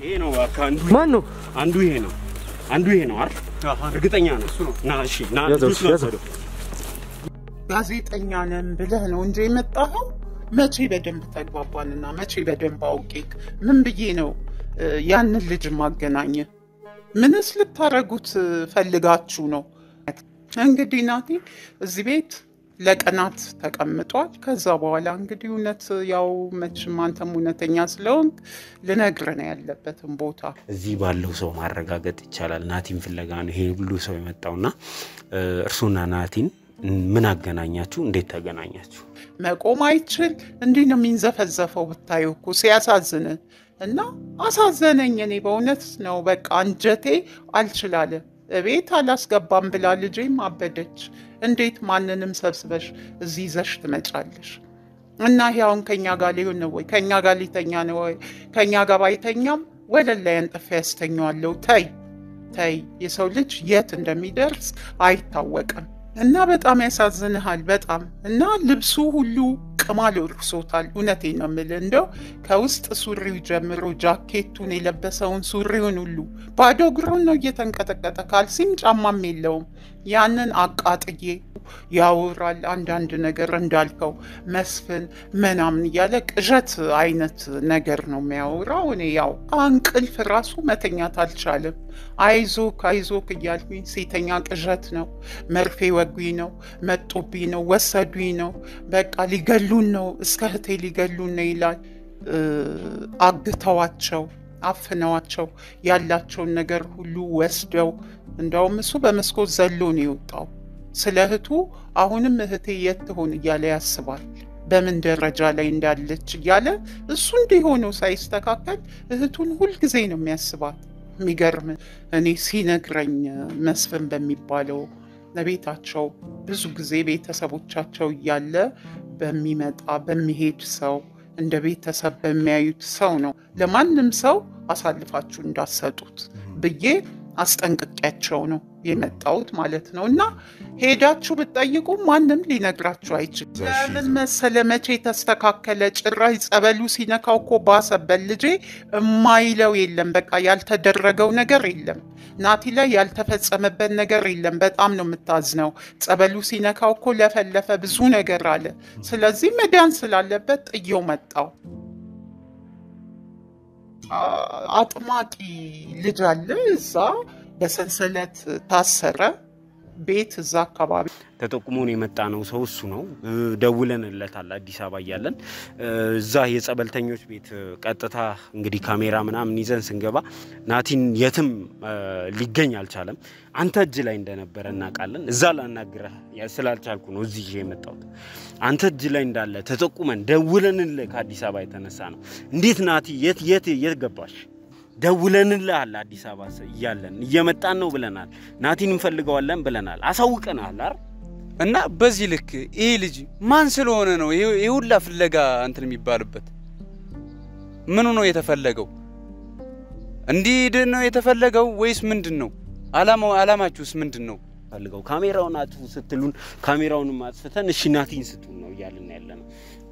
ይሄ ነው በቃ ማን ነው አንዱ ይሄ ነው አይደል እርግጠኛ ነው እሱ ነው ና እሺ ና ያዘው ጋዜጠኛ ነን ብለህ ነው እንጂ የመጣኸው መቼ በደንብ ተግባባንና መቼ በደንብ አውቄክ ምን ብዬ ነው ያንን ልጅ ማገናኘ ምንስ ልታረጉት ፈልጋችሁ ነው እንግዲህ ናቲ እዚህ ቤት ለቀናት ተቀምጧል ከዛ በኋላ እንግዲህ እውነት ያው መቼም አንተም እውነተኛ ስለሆንክ ልነግርህ ነው ያለበትን ቦታ እዚህ ባለው ሰው ማረጋገጥ ይቻላል ናቲን ፍለጋ ነው ይሄ ሁሉ ሰው የመጣውና እርሱና ናቲን ምን አገናኛችሁ እንዴት ተገናኛችሁ መቆም አይችል እንዴ ነው የሚንዘፈዘፈው ብታዩ እኮ ሲያሳዝን እና አሳዘነኝ እኔ በእውነት ነው በቃ አንጀቴ አልችላለ እቤት አላስገባም ብላ ልጄም አበደች እንዴት ማንንም ሰብስበሽ እዚህ ይዘሽ ትመጫለሽ እና ያውን ከኛ ጋር ሊሆን ነው ወይ ከኛ ጋር ሊተኛ ነው ወይ ከኛ ጋር ባይተኛም ወለል ላይ አንጠፍ ያስተኛዋለሁ ታይ የሰው ልጅ የት እንደሚደርስ አይታወቅም እና በጣም ያሳዝንሃል በጣም እና ልብሱ ሁሉ ቅማል ወርሶታል እውነቴን ነው የምልህ እንደው ከውስጥ ሱሪው ጀምሮ ጃኬቱን የለበሰውን ሱሪውን ሁሉ ባዶ እግሩን ነው እየተንቀጠቀጠ ካልሲም ጫማም የለውም ያንን አቃጥዬ ያወራል አንዳንድ ነገር እንዳልከው መስፍን ምናምን እያለ ቅዠት አይነት ነገር ነው የሚያወራው እኔ ያው እንቅልፍ ራሱ መተኛት አልቻለም አይዞክ እያልኩኝ ሴተኛ ቅዠት ነው መርፌ ወጉኝ ነው መጦብኝ ነው ወሰዱኝ ነው በቃ ሊገሉን ነው እስከ እህቴ ሊገሉን ነው ይላል አግተዋቸው አፍነዋቸው ያላቸውን ነገር ሁሉ ወስደው እንደውም እሱ በመስኮት ዘሎ ነው የወጣው ስለ እህቱ አሁንም እህቴ የት ትሆን እያለ ያስባል በምን ደረጃ ላይ እንዳለች እያለ እሱ እንዲሆነው ሳይስተካከል እህቱን ሁል ጊዜ ነው የሚያስባት የሚገርም እኔ ሲነግረኝ መስፍን በሚባለው ለቤታቸው ብዙ ጊዜ ቤተሰቦቻቸው እያለ በሚመጣ በሚሄድ ሰው እንደ ቤተሰብ በሚያዩት ሰው ነው ለማንም ሰው አሳልፋችሁ እንዳሰጡት ብዬ አስጠንቅቄያቸው ነው የመጣሁት ማለት ነው እና ሄዳችሁ ብትጠይቁ ማንም ሊነግራችሁ አይችልም ለምን መሰለ መቼ ተስተካከለ ጭራይ ጸበሉ ሲነካው እኮ ባሰበል ልጄ የማይለው የለም በቃ ያልተደረገው ነገር የለም ናቲ ላይ ያልተፈጸመበት ነገር የለም በጣም ነው የምታዝነው ጸበሉ ሲነካው እኮ ለፈለፈ ብዙ ነገር አለ ስለዚህ መዳን ስላለበት ጥየው መጣው አጥማቂ ልጅ አለ እዛ በሰንሰለት ታሰረ ቤት እዛ አካባቢ ተጠቁሞን የመጣ ነው ሰው እሱ ነው ደውለንለታል አዲስ አበባ ያለን እዛ የጸበልተኞች ቤት ቀጥታ እንግዲህ ካሜራ ምናምን ይዘን ስንገባ ናቲን የትም ሊገኝ አልቻለም አንተ እጅ ላይ እንደነበረ እናቃለን እዛ ላናግረህ ስላልቻልኩ ነው እዚህ የመጣሁት አንተ እጅ ላይ እንዳለ ተጠቁመን ደውለንልህ ከአዲስ አበባ የተነሳ ነው እንዴት ናቲ የት ገባሽ ደውለንልህ አዲስ አበባ ይያለን እየመጣን ነው ብለናል ናቲን እንፈልገዋለን ብለናል አሳውቀናል አይደል እና በዚህ ልክ ይሄ ልጅ ማን ስለሆነ ነው ይሄ ሁላ ፍለጋ እንትን የሚባልበት ምን ነው የተፈለገው እንዲድ ነው የተፈለገው ወይስ ምንድነው አላማችሁስ ምንድነው ፈልገው ካሜራውን አጥፉ ስትሉን ካሜራውን ማጥፍተን እሺ ናቲን ስትሉን ነው ይያልን ያለነው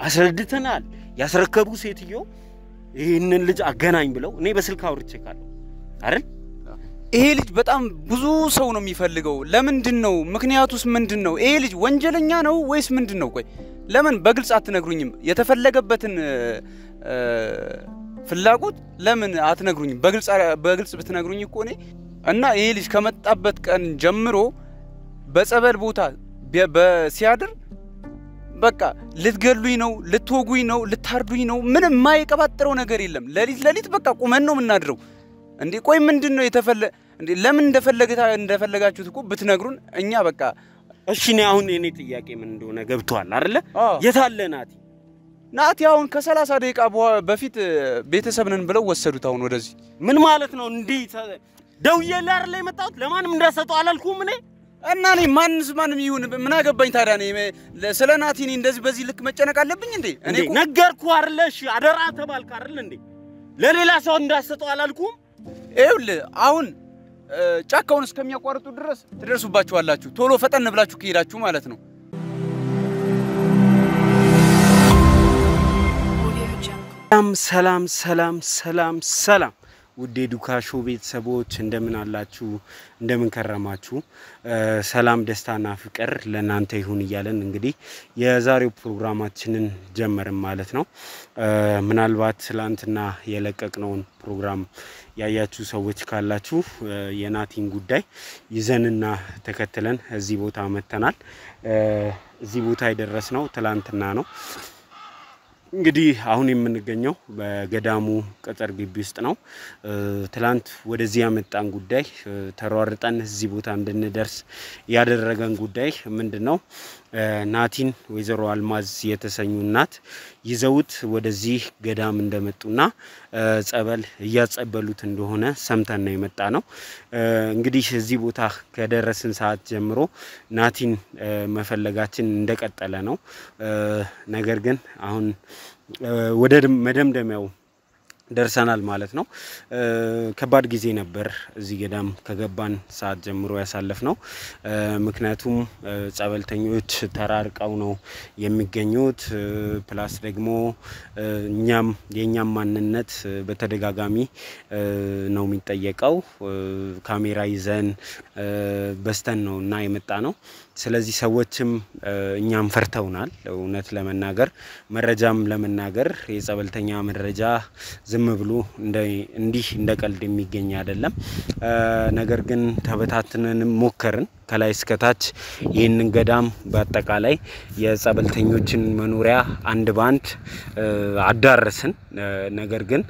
አስረድተናል ያስረከቡ ሴትዮ ይሄንን ልጅ አገናኝ ብለው እኔ በስልክ አውርቼ ካለው አይደል ይሄ ልጅ በጣም ብዙ ሰው ነው የሚፈልገው ለምንድነው ምክንያቱስ ምንድነው ይሄ ልጅ ወንጀለኛ ነው ወይስ ምንድነው ቆይ ለምን በግልጽ አትነግሩኝም የተፈለገበትን ፍላጎት ለምን አትነግሩኝም በግልጽ ብትነግሩኝ እኮ እኔ እና ይሄ ልጅ ከመጣበት ቀን ጀምሮ በጸበል ቦታ በሲያድር በቃ ልትገሉኝ ነው ልትወጉኝ ነው ልታርዱኝ ነው ምንም ማይቀባጥረው ነገር የለም ለሊት በቃ ቁመን ነው ምናድረው እንዴ ቆይ ምንድነው እንዴ ለምን እንደፈለጋችሁት እኮ ብትነግሩን እኛ በቃ እሺ ነው አሁን እኔ ጥያቄ ምን እንደሆነ ገብቷል አይደለ የታለ ናቲ አሁን ከ30 ደቂቃ በፊት ቤተሰብነን ብለው ወሰዱት አሁን ወደዚህ ምን ማለት ነው እንዴ ደውዬልህ አይደለ የመጣሁት ለማንም እንዳሰጠው አላልኩም እኔ እና እኔ ማንም ይሁን ምን አገባኝ ታዲያ እኔ ስለ ናቲኒ እንደዚህ በዚህ ልክ መጨነቅ አለብኝ እንዴ እኔ ነገርኩ አይደለ እሺ አደራ ተባልክ አይደል እንዴ ለሌላ ሰው እንዳሰጠው አላልኩም ይኸውልህ አሁን ጫካውን እስከሚያቋርጡ ድረስ ትደርሱባችኋላችሁ ቶሎ ፈጠን ብላችሁ ከሄዳችሁ ማለት ነው ሰላም ውድ ዱካሾ ቤተሰቦች እንደምን አላችሁ እንደምን ከረማችሁ ሰላም ደስታና ፍቅር ለናንተ ይሁን ይያለን እንግዲህ የዛሬው ፕሮግራማችንን ጀመርን ማለት ነው ምናልባት ስላንትና የለቀቅነውን ፕሮግራም ያያችሁ ሰዎች ካላችሁ የናቲን ጉዳይ ይዘንና ተከትለን እዚህ ቦታ መተናል እዚህ ቦታ የደረስነው ትላንትና ነው እንግዲህ አሁን የምንገኘው በገዳሙ ቅጥር ግቢ ውስጥ ነው ትላንት ወደዚህ ያመጣን ጉዳይ ተሯርጠን እዚህ ቦታ እንድንደርስ ያደረገን ጉዳይ ምንድነው ናቲን ወይዘሮ አልማዝ የተሰኙ እናት ይዘውት ወደዚህ ገዳም እንደመጡና ጸበል ያጸበሉት እንደሆነ ሰምተን ነው የመጣ ነው እንግዲህ እዚህ ቦታ ከደረስን ሰዓት ጀምሮ ናቲን መፈለጋችን እንደቀጠለ ነው ነገር ግን አሁን ወደ መደምደሚያው ደርሰናል ማለት ነው ከባድ ጊዜ ነበር እዚህ ገዳም ከገባን ሰዓት ጀምሮ ያሳለፍነው ምክንያቱም ጸበልተኞች ተራርቀው ነው የሚገኙት ፕላስ ደግሞ የኛም ማንነት በተደጋጋሚ ነው የሚጠየቀው ካሜራ ይዘን በስተን ነውና የመጣ ነው ስለዚህ ሰዎችም እኛም ፈርተውናል እውነት ለመናገር መረጃም ለመናገር የጸበልተኛ መረጃ ዝም ብሎ እንዲህ እንደቀልድ የሚገኝ አይደለም ነገር ግን ተበታትነን ሞከርን ከላይ እስከታች ይሄንን ገዳም በአጠቃላይ የጸበልተኞችን መኖሪያ አንድ ባንድ አዳረስን ነገር ግን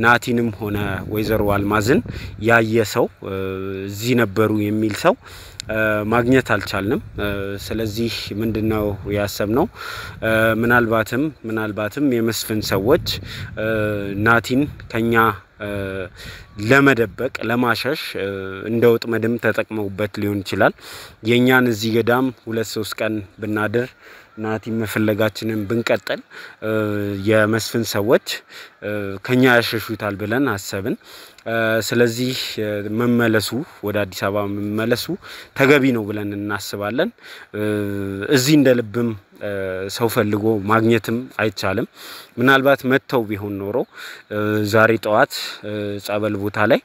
ናቲንም ሆነ ወይዘሮ አልማዝን ያየሰው እዚህ ነበሩ የሚል ሰው ማግኘት አልቻልንም ስለዚህ ምንድነው ያሰብነው ምናልባትም የመስፍን ሰዎች ናቲን ከኛ ለመደበቅ ለማሸሽ እንደውጥ መድም ተጠቅመውበት ሊሆን ይችላል የኛን እዚህ ገዳም 2-3 ቀን ብናድር ናቲ መፈለጋችንን ብንቀጥል የመስፍን ሰዎች ከኛ ያሸሹታል ብለን አሰብን ስለዚህ መመለሱ ወደ አዲስ አበባ መመለሱ ተገቢ ነው ብለን እናስባለን እዚህ እንደልብም ሰው ፈልጎ ማግኘትም አይቻልም ምናልባት መተው ቢሆን ኖሮ ዛሬ ጠዋት ጸበል ቦታ ላይ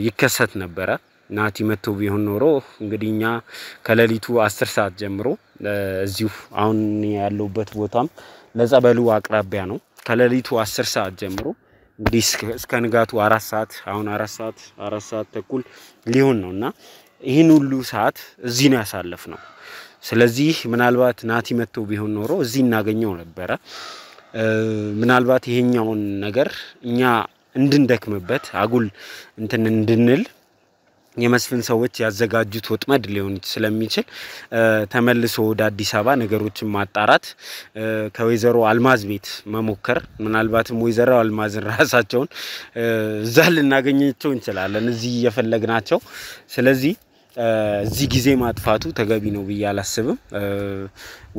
ይከሰት ነበር ናቲ መተው ቢሆን ኖሮ እንግዲህኛ ከሌሊቱ 10 ሰዓት ጀምሮ እዚሁ አሁን ያለውበት ቦታም ለጸበሉ አቅራቢያ ነው ከሌሊቱ 10 ሰዓት ጀምሮ እንግዲህ እስከ ንጋቱ 4 ሰዓት አሁን 4 ሰዓት ተኩል ሊሆን ነውና ይሄን ሁሉ ሰዓት እዚህ ነው ያሳለፍነው ስለዚህ ምናልባት ናቲ መተው ቢሆን ኖሮ እዚህ እናገኘው ነበር ምናልባት ይሄኛውን ነገር እኛ እንድንደክምበት አጉል እንድንል የመስፍን ሰዎች ያዘጋጁት ወጥመድ ሊሆን ስለሚችል ተመልሶ ወደ አዲስ አበባ ነገሮችን ማጣራት ከወይዘሮ አልማዝ ቤት መሞከር ምናልባትም ወይዘሮ አልማዝን ራሳቸውን እዛ ልናገኛቸው እንችላለን እዚህ የፈለግናቸው ስለዚህ እዚህ ጊዜ ማጥፋቱ ተገቢ ነው በያላስብም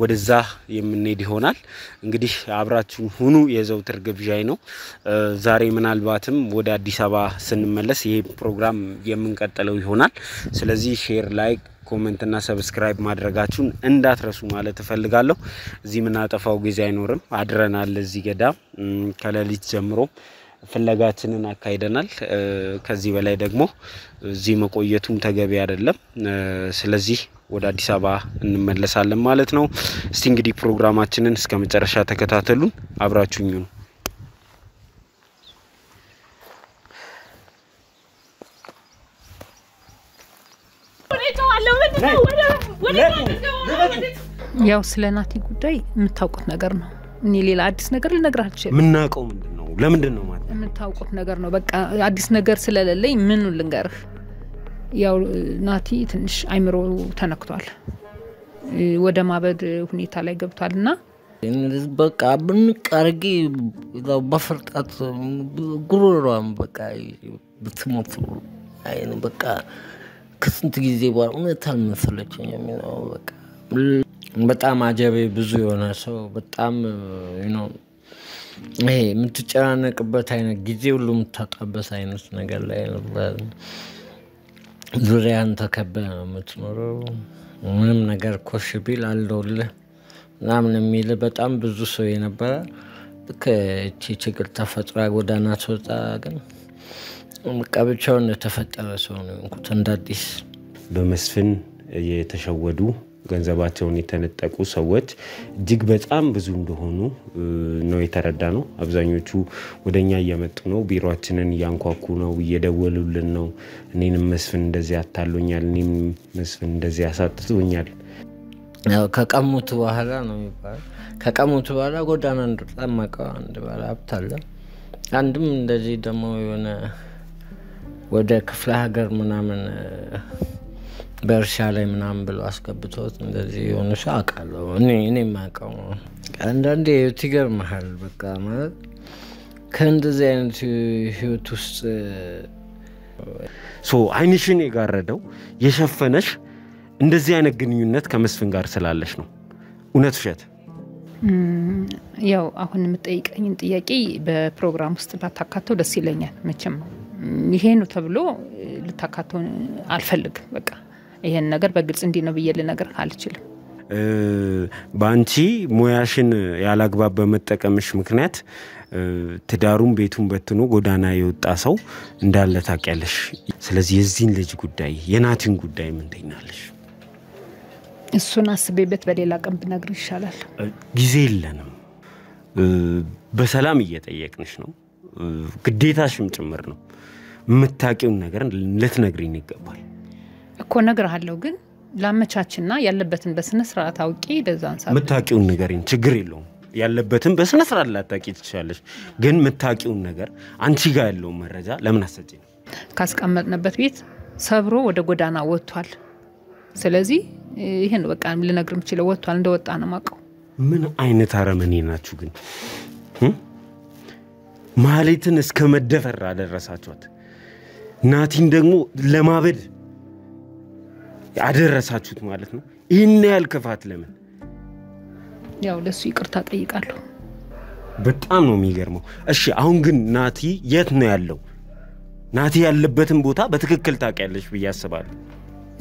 ወደዛ የምንሄድ ይሆናል እንግዲህ አብራችሁ ሁኑ የዘውትር ግብዣይ ነው ዛሬ ምናልባትም ወደ አዲስ አበባ ስንመለስ ይሄ ፕሮግራም የምንቀጥለው ይሆናል ስለዚህ ሼር ላይክ ኮሜንት እና ሰብስክራይብ ማድረጋችሁን እንዳትረሱ ማለት እፈልጋለሁ እዚህ ምናጠፋው ጊዜ አይኖርም አድረናል እዚህ ገዳም ከሌሊት ጀምሮ ፍለጋችንን አካይደናል ከዚህ በላይ ደግሞ እዚህ መቆየቱም ተገቢ አይደለም ስለዚህ ወደ አዲስ አበባ እንመለሳለን ማለት ነው እስቲ እንግዲህ ፕሮግራማችንን እስከመጨረሻ ተከታተሉን አብራችሁኝ ሁኑ ያው ስለናቲ ጉዳይ የምታውቁት ነገር ነው እኔ ሌላ አዲስ ነገር ልነግራችሁ ምናቀው ምንድነው ለምንድነው ማለት የምታውቁት ነገር ነው በቃ አዲስ ነገር ስለሌለኝ ምን ልንገርህ ያው ናቲ ትንሽ አይምሮ ተነክቷል ወደ ማበድ ሁኔታ ላይ ገብቷልና በቃ ብንቀርጊ ያው በፍርጣት ጉሮሮም በቃ ብትሞት አይን በቃ ከስንት ጊዜ በኋላ እውነታል መሰለችኝ የሚለው በቃ በጣም አጀቤ ብዙ የሆነ ሰው በጣም ይሄ የምትጨናነቅበት አይነት ጊዜ ሁሉ የምታጣበት አይነት ነገር ላይ ነበር ዙሪያን ተከበህ ነው የምትኖረው ምንም ነገር ኮሽ ቢል አለውልህ ምናምን የሚል በጣም ብዙ ሰው የነበረ ከቺ ችግር ተፈጥሯ ጎዳና ተወጣ ግን መቀበቻው እንደተፈጠረ ሰው ነው እንኩት እንዳዲስ በመስፍን የተሸወዱ ገንዘባቸውን የተነጠቁ ሰዎች እጅግ በጣም ብዙ እንደሆኑ ነው የተረዳነው። አብዛኞቹ ወደኛ እየመጡ ነው፣ ቢሮአችንን ያንኳኩ ነው፣ እየደወሉልን ነው። እኔንም መስፍን እንደዚህ አታሎኛል፣ እኔም መስፍን እንደዚህ አሳጥቶኛል። ያው ከቀሙት በኋላ ነው የሚባለው። ከቀሙት በኋላ ጎዳና እንደተጠመቀው አንድ ባለ ሀብት አለ። አንድም እንደዚህ ደግሞ የሆነ ወደ ክፍለ ሀገር ምናምን በእርሻ ላይ ምናምን ብሎ አስገብቶት እንደዚህ የሆነ ሰው አውቃለሁ። እኔ የማውቀው አንዳንዴ ይገርምሃል። በቃ ማለት ከእንደዚህ አይነት ህይወት ውስጥ አይንሽን የጋረደው የሸፈነሽ እንደዚህ አይነት ግንኙነት ከመስፍን ጋር ስላለሽ ነው። እውነት ውሸት? ያው አሁን የምጠይቀኝን ጥያቄ በፕሮግራም ውስጥ ባታካተው ደስ ይለኛል። መቼም ይሄ ነው ተብሎ ልታካተው አልፈልግም። በቃ ይሄን ነገር በግልጽ እንዲህ ነው ብዬ ልነግር አልችልም። ባንቺ ሙያሽን ያላግባብ በመጠቀምሽ ምክንያት ትዳሩን ቤቱን በትኖ ጎዳና የወጣ ሰው እንዳለ ታውቂያለሽ። ስለዚህ የዚህን ልጅ ጉዳይ የናቲን ጉዳይ ምን ትይናለሽ? እሱን አስቤበት በሌላ ቀን ብነግር ይሻላል። ጊዜ የለንም። በሰላም እየጠየቅንሽ ነው፣ ግዴታሽም ጭምር ነው። የምታውቂውን ነገር ልትነግሪኝ ይገባል እኮ። እነግርሃለሁ፣ ግን ላመቻችና ያለበትን በስነ ስርዓት አውቄ ደዛን ሳብ የምታውቂውን ነገርኝ፣ ችግር የለውም። ያለበትን በስነ ስርዓት ላታውቂ ትችላለሽ፣ ግን የምታውቂውን ነገር አንቺ ጋር ያለው መረጃ ለምን አሰጪኝ? ካስቀመጥንበት ቤት ሰብሮ ወደ ጎዳና ወጥቷል። ስለዚህ ይሄን በቃ ልነግር የምችለው ወጥቷል፣ እንደወጣ ነው ማቀው። ምን አይነት አረመኔ ናችሁ ግን? ማህሌትን እስከ መደፈር አደረሳችኋት። ናቲን ደግሞ ለማበድ አደረሳችሁት ማለት ነው። ይሄን ያህል ክፋት ለምን? ያው ለሱ ይቅርታ ጠይቃለሁ። በጣም ነው የሚገርመው። እሺ አሁን ግን ናቲ የት ነው ያለው? ናቲ ያለበትን ቦታ በትክክል ታውቂያለሽ ብዬ አስባለሁ።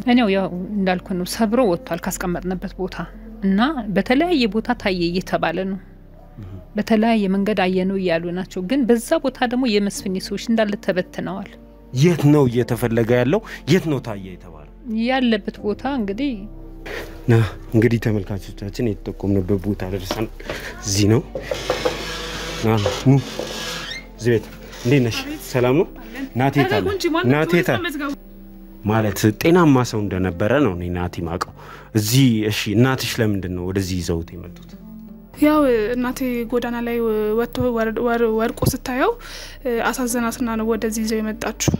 እኔው ያው እንዳልኩ ነው፣ ሰብሮ ወጥቷል ካስቀመጥንበት ቦታ እና በተለያየ ቦታ ታየ እየተባለ ነው። በተለያየ መንገድ አየነው እያሉ ናቸው። ግን በዛ ቦታ ደግሞ የመስፍን ሰዎች እንዳለ ተበትነዋል። የት ነው እየተፈለገ ያለው? የት ነው ታየ የተባለው? ያለበት ቦታ እንግዲህ ተመልካቾቻችን የተጠቆምንበት ቦታ ደርሰን እዚህ ነው። ዝቤት እንዴት ነሽ? ሰላም ነው? ናቴታ ማለት ጤናማ ሰው እንደነበረ ነው እኔ ናቲ ማቀው። እዚህ እሺ፣ እናትሽ ለምንድን ነው ወደዚህ ይዘውት የመጡት? ያው እናቴ ጎዳና ላይ ወጥቶ ወርቆ ስታየው አሳዘናትና ነው ወደዚህ ይዘው የመጣችው።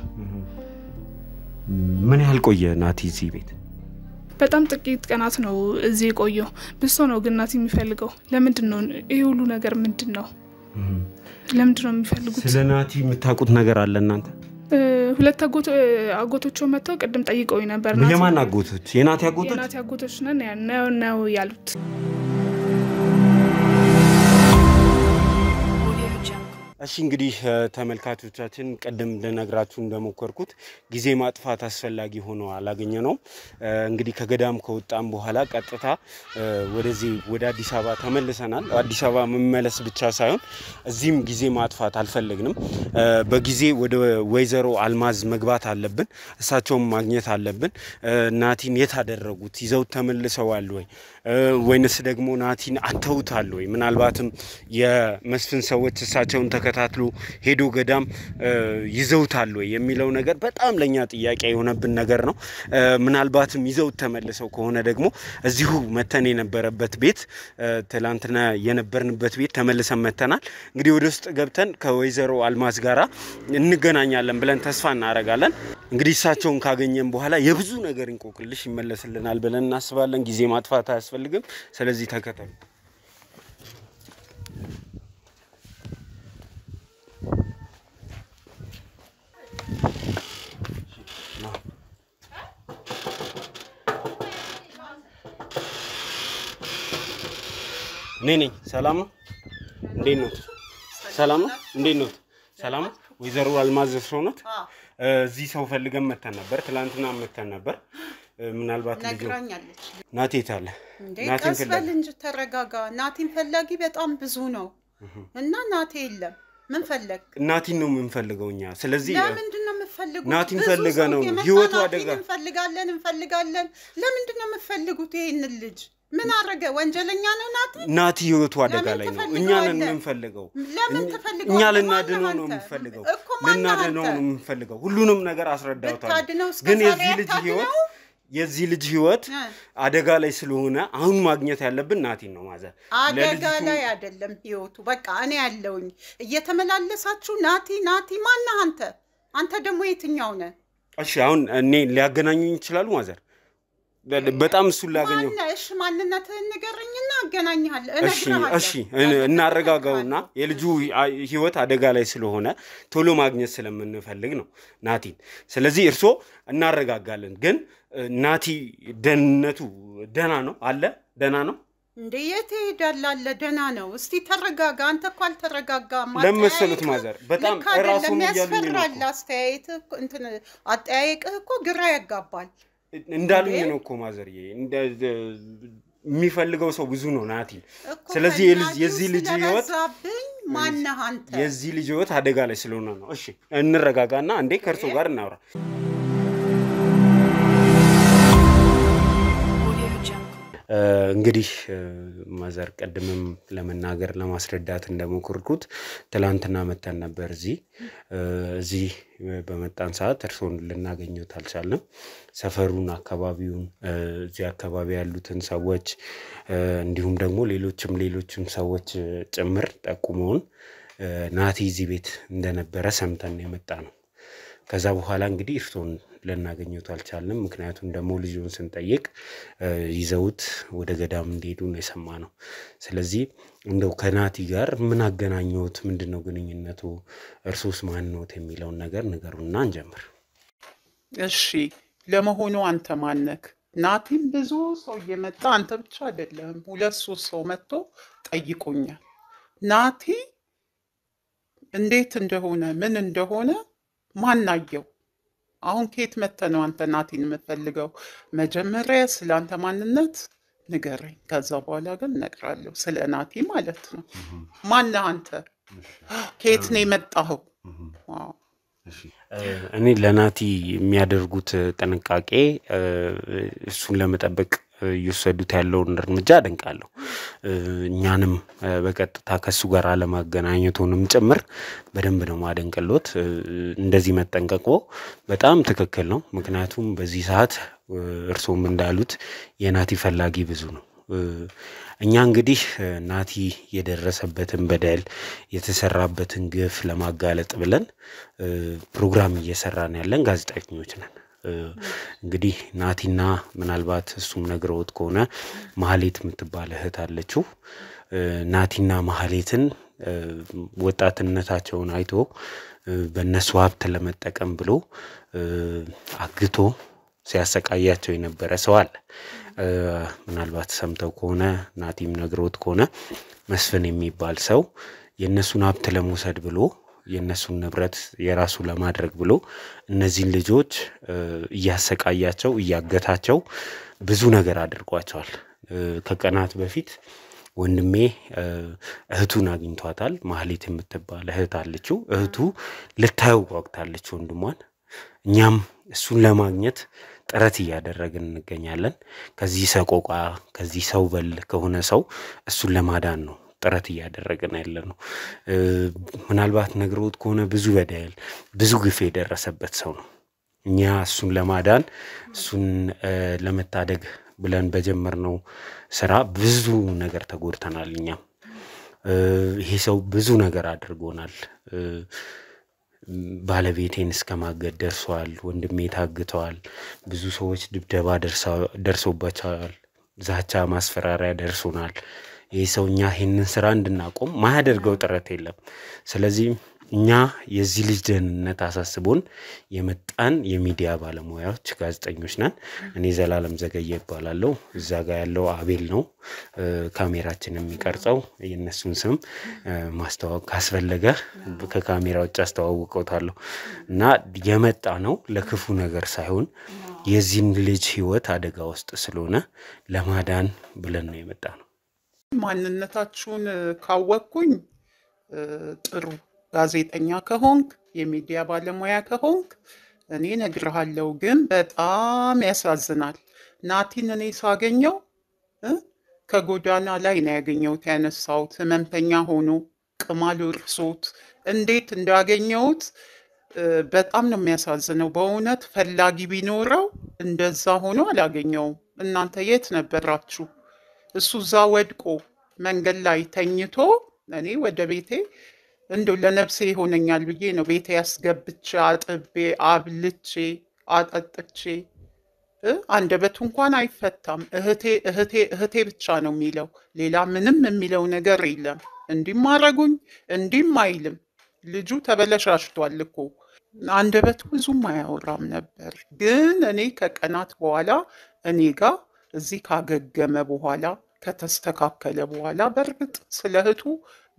ምን ያህል ቆየ ናቲ እዚህ ቤት? በጣም ጥቂት ቀናት ነው እዚህ ቆየው። ብሶ ነው ግን ናቲ የሚፈልገው። ለምንድን ነው ይሄ ሁሉ ነገር? ምንድን ነው ለምንድን ነው የሚፈልጉት? ስለ ናቲ የምታውቁት ነገር አለ እናንተ? ሁለት አጎቶቹ መጥተው ቅድም ጠይቀውኝ ነበር። የማን አጎቶች? የናቲ አጎቶች? የናቲ አጎቶች ነው ያሉት። እሺ እንግዲህ ተመልካቾቻችን ቀደም ለነግራችሁ እንደሞከርኩት ጊዜ ማጥፋት አስፈላጊ ሆኖ አላገኘነው። እንግዲህ ከገዳም ከወጣን በኋላ ቀጥታ ወደዚህ ወደ አዲስ አበባ ተመልሰናል። አዲስ አበባ መመለስ ብቻ ሳይሆን እዚህም ጊዜ ማጥፋት አልፈለግንም። በጊዜ ወደ ወይዘሮ አልማዝ መግባት አለብን፣ እሳቸውን ማግኘት አለብን። ናቲን የት አደረጉት? ይዘው ተመልሰዋል ወይ ወይንስ ደግሞ ናቲን አተውታል ወይ? ምናልባትም የመስፍን ሰዎች እሳቸውን ተከታትሎ ሄዶ ገዳም ይዘውታል ወይ የሚለው ነገር በጣም ለኛ ጥያቄ የሆነብን ነገር ነው። ምናልባትም ይዘው ተመልሰው ከሆነ ደግሞ እዚሁ መተን የነበረበት ቤት ትላንትና የነበርንበት ቤት ተመልሰን መተናል። እንግዲህ ወደ ውስጥ ገብተን ከወይዘሮ አልማዝ ጋራ እንገናኛለን ብለን ተስፋ እናደርጋለን። እንግዲህ እሳቸውን ካገኘን በኋላ የብዙ ነገር እንቆቅልሽ ይመለስልናል ብለን እናስባለን። ጊዜ ማጥፋት አያስፈልግም። ስለዚህ ተከተሉ። ነኝ ሰላም ነው? እንዴት ነው? ሰላም ነው? እንዴት ነው? ሰላም ነው? ወይዘሮ አልማዝ ሾነት እዚህ ሰው ፈልገን መተን ነበር። ትላንትና መተን ነበር። ምናልባት ልጅ ናቲ ታለ ናቲን ፈላጊ እንጂ ተረጋጋ። ናቲን ፈላጊ በጣም ብዙ ነው እና ናቲ የለም። ምን ፈለግ ናቲን ነው የምንፈልገው እኛ ስለዚህ ለምንድን ነው የምትፈልጉት ናቲን ፈልገ ነው ህይወቱ አደጋ እንፈልጋለን ለምንድን ነው የምትፈልጉት ይሄን ልጅ ምን አረገ ወንጀለኛ ነው ናቲ ህይወቱ አደጋ ላይ ነው እኛን የምንፈልገው ለምን ተፈልገው እኛ ልናድነው ነው የምንፈልገው ልናድነው ነው የምንፈልገው ሁሉንም ነገር አስረዳውታል ግን የዚህ ልጅ ህይወት አደጋ ላይ ስለሆነ አሁን ማግኘት ያለብን ናቲን ነው ማዘር አደጋ ላይ አይደለም ህይወቱ በቃ እኔ ያለውኝ እየተመላለሳችሁ ናቲ ማን አንተ ደግሞ የትኛው ነህ እሺ አሁን እኔ ሊያገናኙኝ ይችላሉ ማዘር በጣም እሱ ላገኘው እሺ ማንነትህን ንገረኝና አገናኝሃለሁ እሺ እናረጋጋውና የልጁ ህይወት አደጋ ላይ ስለሆነ ቶሎ ማግኘት ስለምንፈልግ ነው ናቲን ስለዚህ እርሶ እናረጋጋለን ግን ናቲ ደህንነቱ ደህና ነው አለ ደህና ነው እንዴ የት ይሄዳል ደህና ነው እስቲ ተረጋጋ አንተ እኮ አልተረጋጋም ለምሰሉት ማዘር በጣም ራሱን ያያሉኝ ነው አስተያየት እንትን አጠያየቅህ እኮ ግራ ያጋባል እንዳሉኝ ነው እኮ ማዘርዬ የሚፈልገው ሰው ብዙ ነው ናቲ ስለዚህ የዚህ ልጅ ህይወት ማነህ አንተ የዚህ ልጅ ህይወት አደጋ ላይ ስለሆነ ነው እሺ እንረጋጋና አንዴ ከርሶ ጋር እናውራ እንግዲህ ማዘር ቀድምም ለመናገር ለማስረዳት እንደሞከርኩት ትላንትና መተን ነበር እዚህ በመጣን ሰዓት እርሶን ልናገኘው አልቻልንም ሰፈሩን አካባቢውን እዚህ አካባቢ ያሉትን ሰዎች እንዲሁም ደግሞ ሌሎችም ሰዎች ጭምር ጠቁመውን ናቲ እዚህ ቤት እንደነበረ ሰምተን የመጣ ነው ከዛ በኋላ እንግዲህ እርሶን ለናገኘው አልቻልንም ምክንያቱም ደግሞ ልጁን ስንጠይቅ ይዘውት ወደ ገዳም እንደሄዱ ነው የሰማነው ስለዚህ እንደው ከናቲ ጋር ምን አገናኘውት ምንድነው ግንኙነቱ እርሶስ ማን ነው የሚለው ነገር ንገሩና እንጀምር እሺ ለመሆኑ አንተ ማነክ ናቲም ብዙ ሰው እየመጣ አንተ ብቻ አይደለም 2-3 ሰው መጥቶ ጠይቆኛል ናቲ እንዴት እንደሆነ ምን እንደሆነ ማናየው አሁን ከየት መጥተህ ነው አንተ ናቲን የምትፈልገው መጀመሪያ ስላንተ ማንነት ንገረኝ ከዛ በኋላ ግን እነግራለሁ ስለ ናቲ ማለት ነው ማን አንተ ከየት ነው የመጣኸው እኔ ለናቲ የሚያደርጉት ጥንቃቄ እሱን ለመጠበቅ ይወሰዱት ያለውን እርምጃ አደንቃለሁ እኛንም በቀጥታ ከሱ ጋር አለማገናኘቱንም ጭምር በደንብ ነው ማደንቀሎት እንደዚህ መጠንቀቆ በጣም ትክክል ነው ምክንያቱም በዚህ ሰዓት እርሶም እንዳሉት የናቲ ፈላጊ ብዙ ነው እኛ እንግዲህ ናቲ የደረሰበትን በደል የተሰራበትን ግፍ ለማጋለጥ ብለን ፕሮግራም እየሰራን ያለን ጋዜጠኞች ነን እንግዲህ ናቲና ምናልባት እሱም ነግረውት ከሆነ ማህሌት የምትባል እህት አለችው ናቲና ማህሌትን ወጣትነታቸውን አይቶ በእነሱ ሀብት ለመጠቀም ብሎ አግቶ ሲያሰቃያቸው የነበረ ሰው አለ ምናልባት ሰምተው ከሆነ ናቲም ነግረውት ከሆነ መስፍን የሚባል ሰው የነሱን ሀብት ለመውሰድ ብሎ የነሱን ንብረት የራሱ ለማድረግ ብሎ እነዚህን ልጆች እያሰቃያቸው እያገታቸው ብዙ ነገር አድርጓቸዋል ከቀናት በፊት ወንድሜ እህቱን አግኝቷታል ማህሌት የምትባል እህት አለችው እህቱ ልታየው ወቅታለች ወንድሟን እኛም እሱን ለማግኘት ጥረት እያደረግን እንገኛለን ከዚህ ሰቆቃ ከዚህ ሰው በል ከሆነ ሰው እሱን ለማዳን ነው ጥረት እያደረግን ያለነው ምናልባት ነግሮት ከሆነ ብዙ በደል ብዙ ግፍ የደረሰበት ሰው ነው እኛ እሱን ለማዳን እሱን ለመታደግ ብለን በጀመርነው ስራ ብዙ ነገር ተጎድተናል እኛ ይሄ ሰው ብዙ ነገር አድርጎናል ባለቤቴን እስከማገድ ደርሷል ወንድሜ ታግቷል ብዙ ሰዎች ድብደባ ደርሶባቸዋል ዛቻ ማስፈራሪያ ደርሶናል ይሄ ሰውኛ ይሄንን ስራ እንድናቆም ማያደርገው ጥረት የለም ስለዚህ እኛ የዚህ ልጅ ደህንነት አሳስቦን የመጣን የሚዲያ ባለሙያዎች ጋዜጠኞች ነን እኔ ዘላለም ዘገየ ይባላልው እዛ ጋር ያለው አቤል ነው ካሜራችን የሚቀርጸው የነሱን ስም ማስተዋወቅ ካስፈለገ ከካሜራ ውጭ አስተዋውቀውታለሁ እና የመጣ ነው ለክፉ ነገር ሳይሆን የዚህን ልጅ ህይወት አደጋ ውስጥ ስለሆነ ለማዳን ብለን ነው የመጣ ነው ማንነታችሁን ካወቅኩኝ ጥሩ ጋዜጠኛ ከሆንክ የሚዲያ ባለሙያ ከሆንክ እኔ እነግርሃለሁ። ግን በጣም ያሳዝናል። ናቲን እኔ ሳገኘው ከጎዳና ላይ ነው ያገኘሁት። ያነሳሁት ህመምተኛ ሆኖ ቅማል እርሶት እንዴት እንዳገኘሁት በጣም ነው የሚያሳዝነው። በእውነት ፈላጊ ቢኖረው እንደዛ ሆኖ አላገኘውም። እናንተ የት ነበራችሁ? እሱ እዛ ወድቆ መንገድ ላይ ተኝቶ እኔ ወደ ቤቴ እንደው ለነፍሴ ይሆነኛል ብዬ ነው ቤቴ ያስገብቼ አጥቤ አብልቼ አጠጥቼ አንደበቱ እንኳን አይፈታም። እህቴ እህቴ እህቴ ብቻ ነው የሚለው። ሌላ ምንም የሚለው ነገር የለም። እንዲህም አረጉኝ እንዲህም አይልም። ልጁ ተበለሻሽቷል እኮ አንደበቱ ብዙም አያወራም ነበር። ግን እኔ ከቀናት በኋላ እኔ ጋር እዚህ ካገገመ በኋላ ከተስተካከለ በኋላ በእርግጥ ስለ እህቱ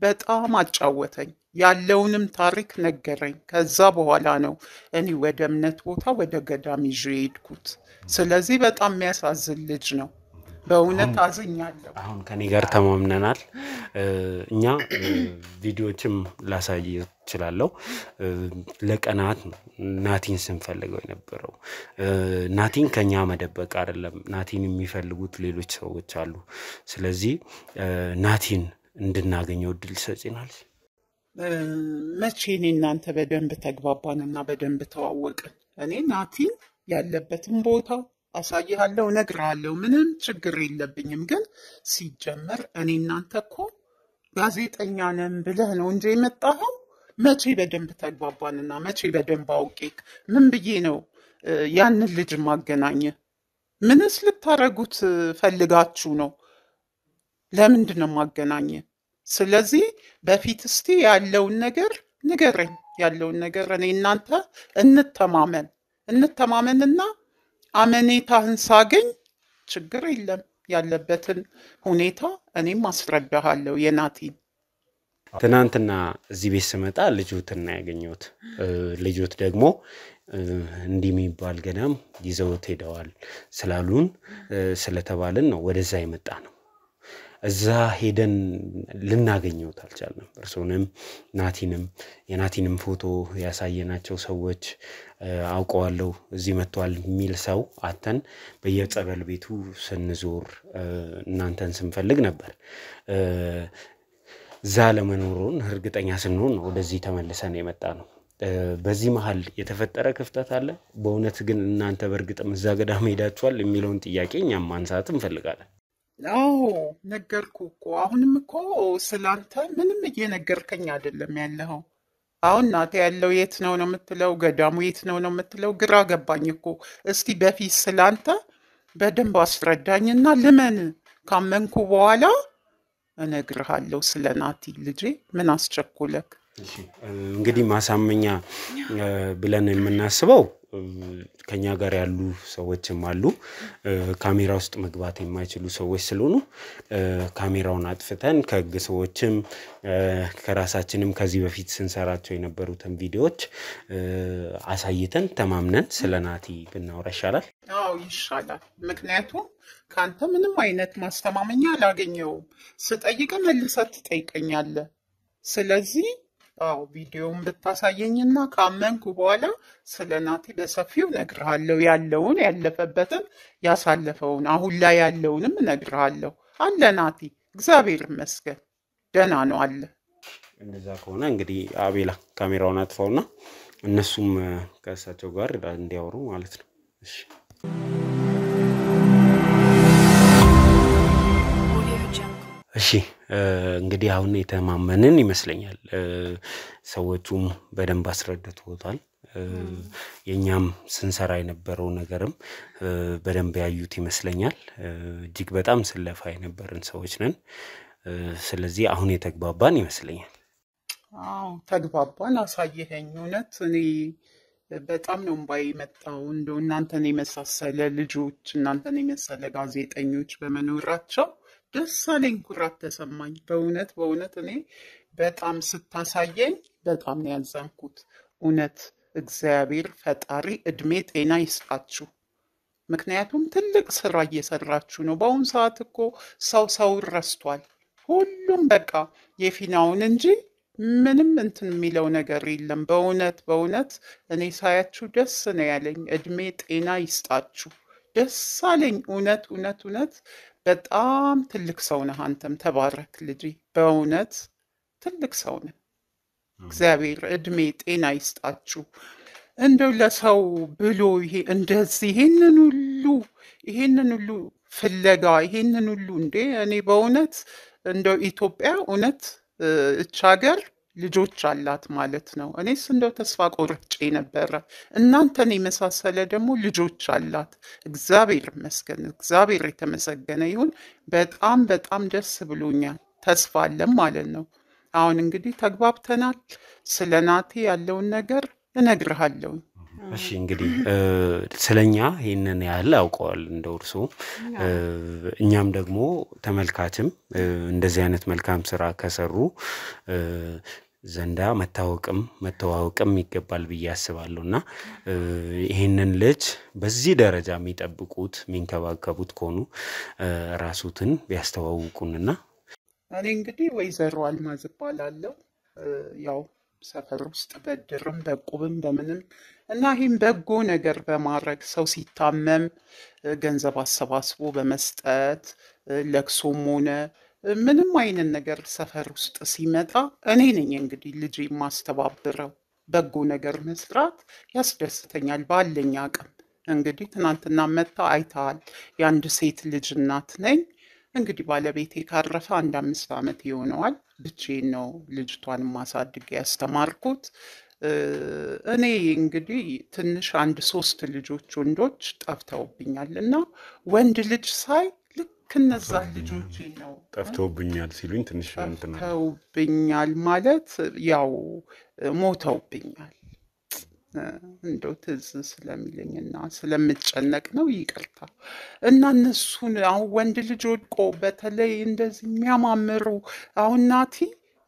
በጣም አጫወተኝ። ያለውንም ታሪክ ነገረኝ። ከዛ በኋላ ነው እኔ ወደ እምነት ቦታ ወደ ገዳም ይዤ የሄድኩት። ስለዚህ በጣም የሚያሳዝን ልጅ ነው። በእውነት አዝኛለሁ። አሁን ከኔ ጋር ተማምነናል። እኛ ቪዲዮዎችም ላሳይ እችላለሁ። ለቀናት ናቲን ስንፈልገው የነበረው ናቲን ከኛ መደበቅ አይደለም። ናቲን የሚፈልጉት ሌሎች ሰዎች አሉ። ስለዚህ ናቲን እንድናገኘው እድል ሰጪናል። መቼ እኔ እናንተ በደንብ ተግባባንና በደንብ ተዋወቅን? እኔ ናቲን ያለበትን ቦታ አሳይሃለሁ፣ እነግርሃለሁ። ምንም ችግር የለብኝም። ግን ሲጀመር እኔ እናንተ እኮ ጋዜጠኛ ነን ብለህ ነው እንጂ የመጣኸው። መቼ በደንብ ተግባባንና መቼ በደንብ አውቄክ ምን ብዬ ነው ያንን ልጅ ማገናኘ? ምንስ ልታረጉት ፈልጋችሁ ነው? ለምንድን ነው ማገናኘ? ስለዚህ በፊት እስቲ ያለውን ነገር ንገረኝ። ያለውን ነገር እኔ እናንተ እንተማመንና አመኔታህን ሳገኝ ችግር የለም። ያለበትን ሁኔታ እኔም አስረዳሃለሁ። የናቲን ትናንትና እዚህ ቤት ስመጣ ልጆትና ያገኘሁት ልጆት ደግሞ እንዲህ የሚባል ገዳም ይዘውት ሄደዋል ስላሉን ስለተባልን ነው ወደዛ የመጣ ነው። እዛ ሄደን ልናገኘውት አልቻልንም። እርሶንም ናቲንም የናቲንም ፎቶ ያሳየናቸው ሰዎች አውቀዋለሁ እዚህ መጥቷል የሚል ሰው አተን በየጸበል ቤቱ ስንዞር እናንተን ስንፈልግ ነበር። እዛ ለመኖሩን እርግጠኛ ስንሆን ወደዚህ ተመልሰን የመጣ ነው። በዚህ መሃል የተፈጠረ ክፍተት አለ። በእውነት ግን እናንተ በእርግጥም እዛ ገዳም ሄዳችኋል የሚለውን ጥያቄ እኛም ማንሳት እንፈልጋለን። አዎ ነገርኩ እኮ። አሁንም እኮ ስላንተ ምንም እየነገርከኝ አይደለም ያለኸው። አሁን ናቲ ያለው የት ነው ነው የምትለው? ገዳሙ የት ነው ነው የምትለው? ግራ ገባኝ እኮ። እስቲ በፊት ስላንተ በደንብ አስረዳኝና ልመን። ካመንኩ በኋላ እነግርሃለሁ ስለ ናቲ። ልጄ ምን አስቸኩለክ? እንግዲህ ማሳመኛ ብለን የምናስበው ከኛ ጋር ያሉ ሰዎችም አሉ። ካሜራ ውስጥ መግባት የማይችሉ ሰዎች ስለሆኑ ካሜራውን አጥፍተን ከህግ ሰዎችም ከራሳችንም ከዚህ በፊት ስንሰራቸው የነበሩትን ቪዲዮዎች አሳይተን ተማምነን ስለ ናቲ ብናወራ ይሻላል። አዎ ይሻላል። ምክንያቱም ካንተ ምንም አይነት ማስተማመኛ አላገኘውም። ስጠይቅ መልሰህ ትጠይቀኛለህ። ስለዚህ አዎ ቪዲዮውን ብታሳየኝና ካመንኩ በኋላ ስለ ናቲ በሰፊው እነግርሃለሁ። ያለውን ያለፈበትን ያሳለፈውን አሁን ላይ ያለውንም እነግርሃለሁ። አለ ናቲ እግዚአብሔር ይመስገን ደህና ነው አለ። እንደዛ ከሆነ እንግዲህ አቤላ ካሜራውን አጥፋውና እነሱም ከእሳቸው ጋር እንዲያወሩ ማለት ነው። እሺ እሺ እንግዲህ አሁን የተማመንን ይመስለኛል። ሰዎቹም በደንብ አስረድተውታል። የኛም ስንሰራ የነበረው ነገርም በደንብ ያዩት ይመስለኛል። እጅግ በጣም ስለፋ የነበርን ሰዎች ነን። ስለዚህ አሁን የተግባባን ይመስለኛል። አዎ ተግባባን። አሳየኸኝ። እውነት እኔ በጣም ነው እምባዬ መጣው። እንደው እናንተን የመሳሰለ ልጆች እናንተን የመሰለ ጋዜጠኞች በመኖራቸው ደስ አለኝ፣ ኩራት ተሰማኝ። በእውነት እኔ በጣም ስታሳየኝ በጣም ነው ያዘንኩት። እውነት እግዚአብሔር ፈጣሪ እድሜ ጤና ይስጣችሁ። ምክንያቱም ትልቅ ስራ እየሰራችሁ ነው። በአሁኑ ሰዓት እኮ ሰው ረስቷል። ሁሉም በቃ የፊናውን እንጂ ምንም እንትን የሚለው ነገር የለም። በእውነት እኔ ሳያችሁ ደስ ነው ያለኝ። እድሜ ጤና ይስጣችሁ። ደስ አለኝ። እውነት በጣም ትልቅ ሰው ነህ አንተም። ተባረክ ልጄ፣ በእውነት ትልቅ ሰው ነህ። እግዚአብሔር እድሜ ጤና ይስጣችሁ። እንደው ለሰው ብሎ ይሄ እንደዚህ ይሄንን ሁሉ ፍለጋ ይሄንን ሁሉ እንዴ! እኔ በእውነት እንደው ኢትዮጵያ እውነት እች ሀገር ልጆች አላት ማለት ነው። እኔስ እንደው ተስፋ ቆርጬ ነበረ። እናንተን የመሳሰለ ደግሞ ልጆች አላት። እግዚአብሔር ይመስገን፣ እግዚአብሔር የተመሰገነ ይሁን። በጣም ደስ ብሎኛል። ተስፋ አለም ማለት ነው። አሁን እንግዲህ ተግባብተናል። ስለ ናቲ ያለውን ነገር እነግርሃለሁ። እሺ እንግዲህ ስለኛ ይሄንን ያህል አውቀዋል እንደው እርሶ እኛም ደግሞ ተመልካችም እንደዚህ አይነት መልካም ስራ ከሰሩ ዘንዳ መተዋወቅም ይገባል ብዬ አስባለሁና ይሄንን ልጅ በዚህ ደረጃ የሚጠብቁት የሚንከባከቡት ከሆኑ ራሱትን ቢያስተዋውቁንና እኔ እንግዲህ ወይዘሮ አልማዝ እባላለሁ። ያው ሰፈር ውስጥ በድርም በቁብም በምንም እና ይህም በጎ ነገር በማድረግ ሰው ሲታመም ገንዘብ አሰባስቦ በመስጠት ለቅሶም ሆነ ምንም አይነት ነገር ሰፈር ውስጥ ሲመጣ እኔ ነኝ እንግዲህ ልጅ የማስተባብረው። በጎ ነገር መስራት ያስደስተኛል ባለኝ አቅም። እንግዲህ ትናንትና መታ አይተሃል። የአንድ ሴት ልጅ እናት ነኝ። እንግዲህ ባለቤቴ ካረፈ 5 ዓመት ይሆነዋል። ብቻዬን ነው ልጅቷን ማሳድግ ያስተማርኩት። እኔ እንግዲህ ትንሽ 3 ልጆች ወንዶች ጠፍተውብኛል እና ወንድ ልጅ ሳይ ልክ እነዛ ልጆቼ ነው ጠፍተውብኛል ሲሉኝ ትንሽ እንትን ጠፍተውብኛል ማለት ያው ሞተውብኛል። እንደው ትዝ ስለሚለኝና ስለምጨነቅ ነው፣ ይቅርታ። እና እነሱን አሁን ወንድ ልጅ ወድቆ በተለይ እንደዚህ የሚያማምሩ አሁን ናቲ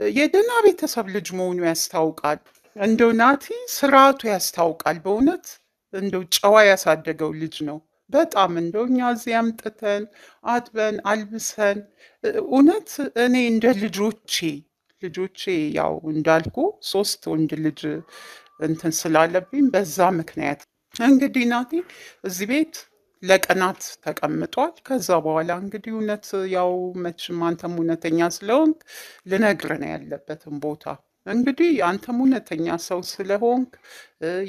የደህና ቤተሰብ ልጅ መሆኑ ያስታውቃል። እንደው ናቲ ስርዓቱ ያስታውቃል። በእውነት እንደው ጨዋ ያሳደገው ልጅ ነው። በጣም እንደው እኛ እዚህ አምጥተን አጥበን አልብሰን እውነት እኔ እንደ ልጆቼ ያው እንዳልኩ 3 ወንድ ልጅ እንትን ስላለብኝ በዛ ምክንያት እንግዲህ ናቲ እዚህ ቤት ለቀናት ተቀምጧል። ከዛ በኋላ እንግዲህ እውነት ያው መቼም አንተም እውነተኛ ስለሆንክ ልነግርህ ነው ያለበትን ቦታ። እንግዲህ አንተም እውነተኛ ሰው ስለሆንክ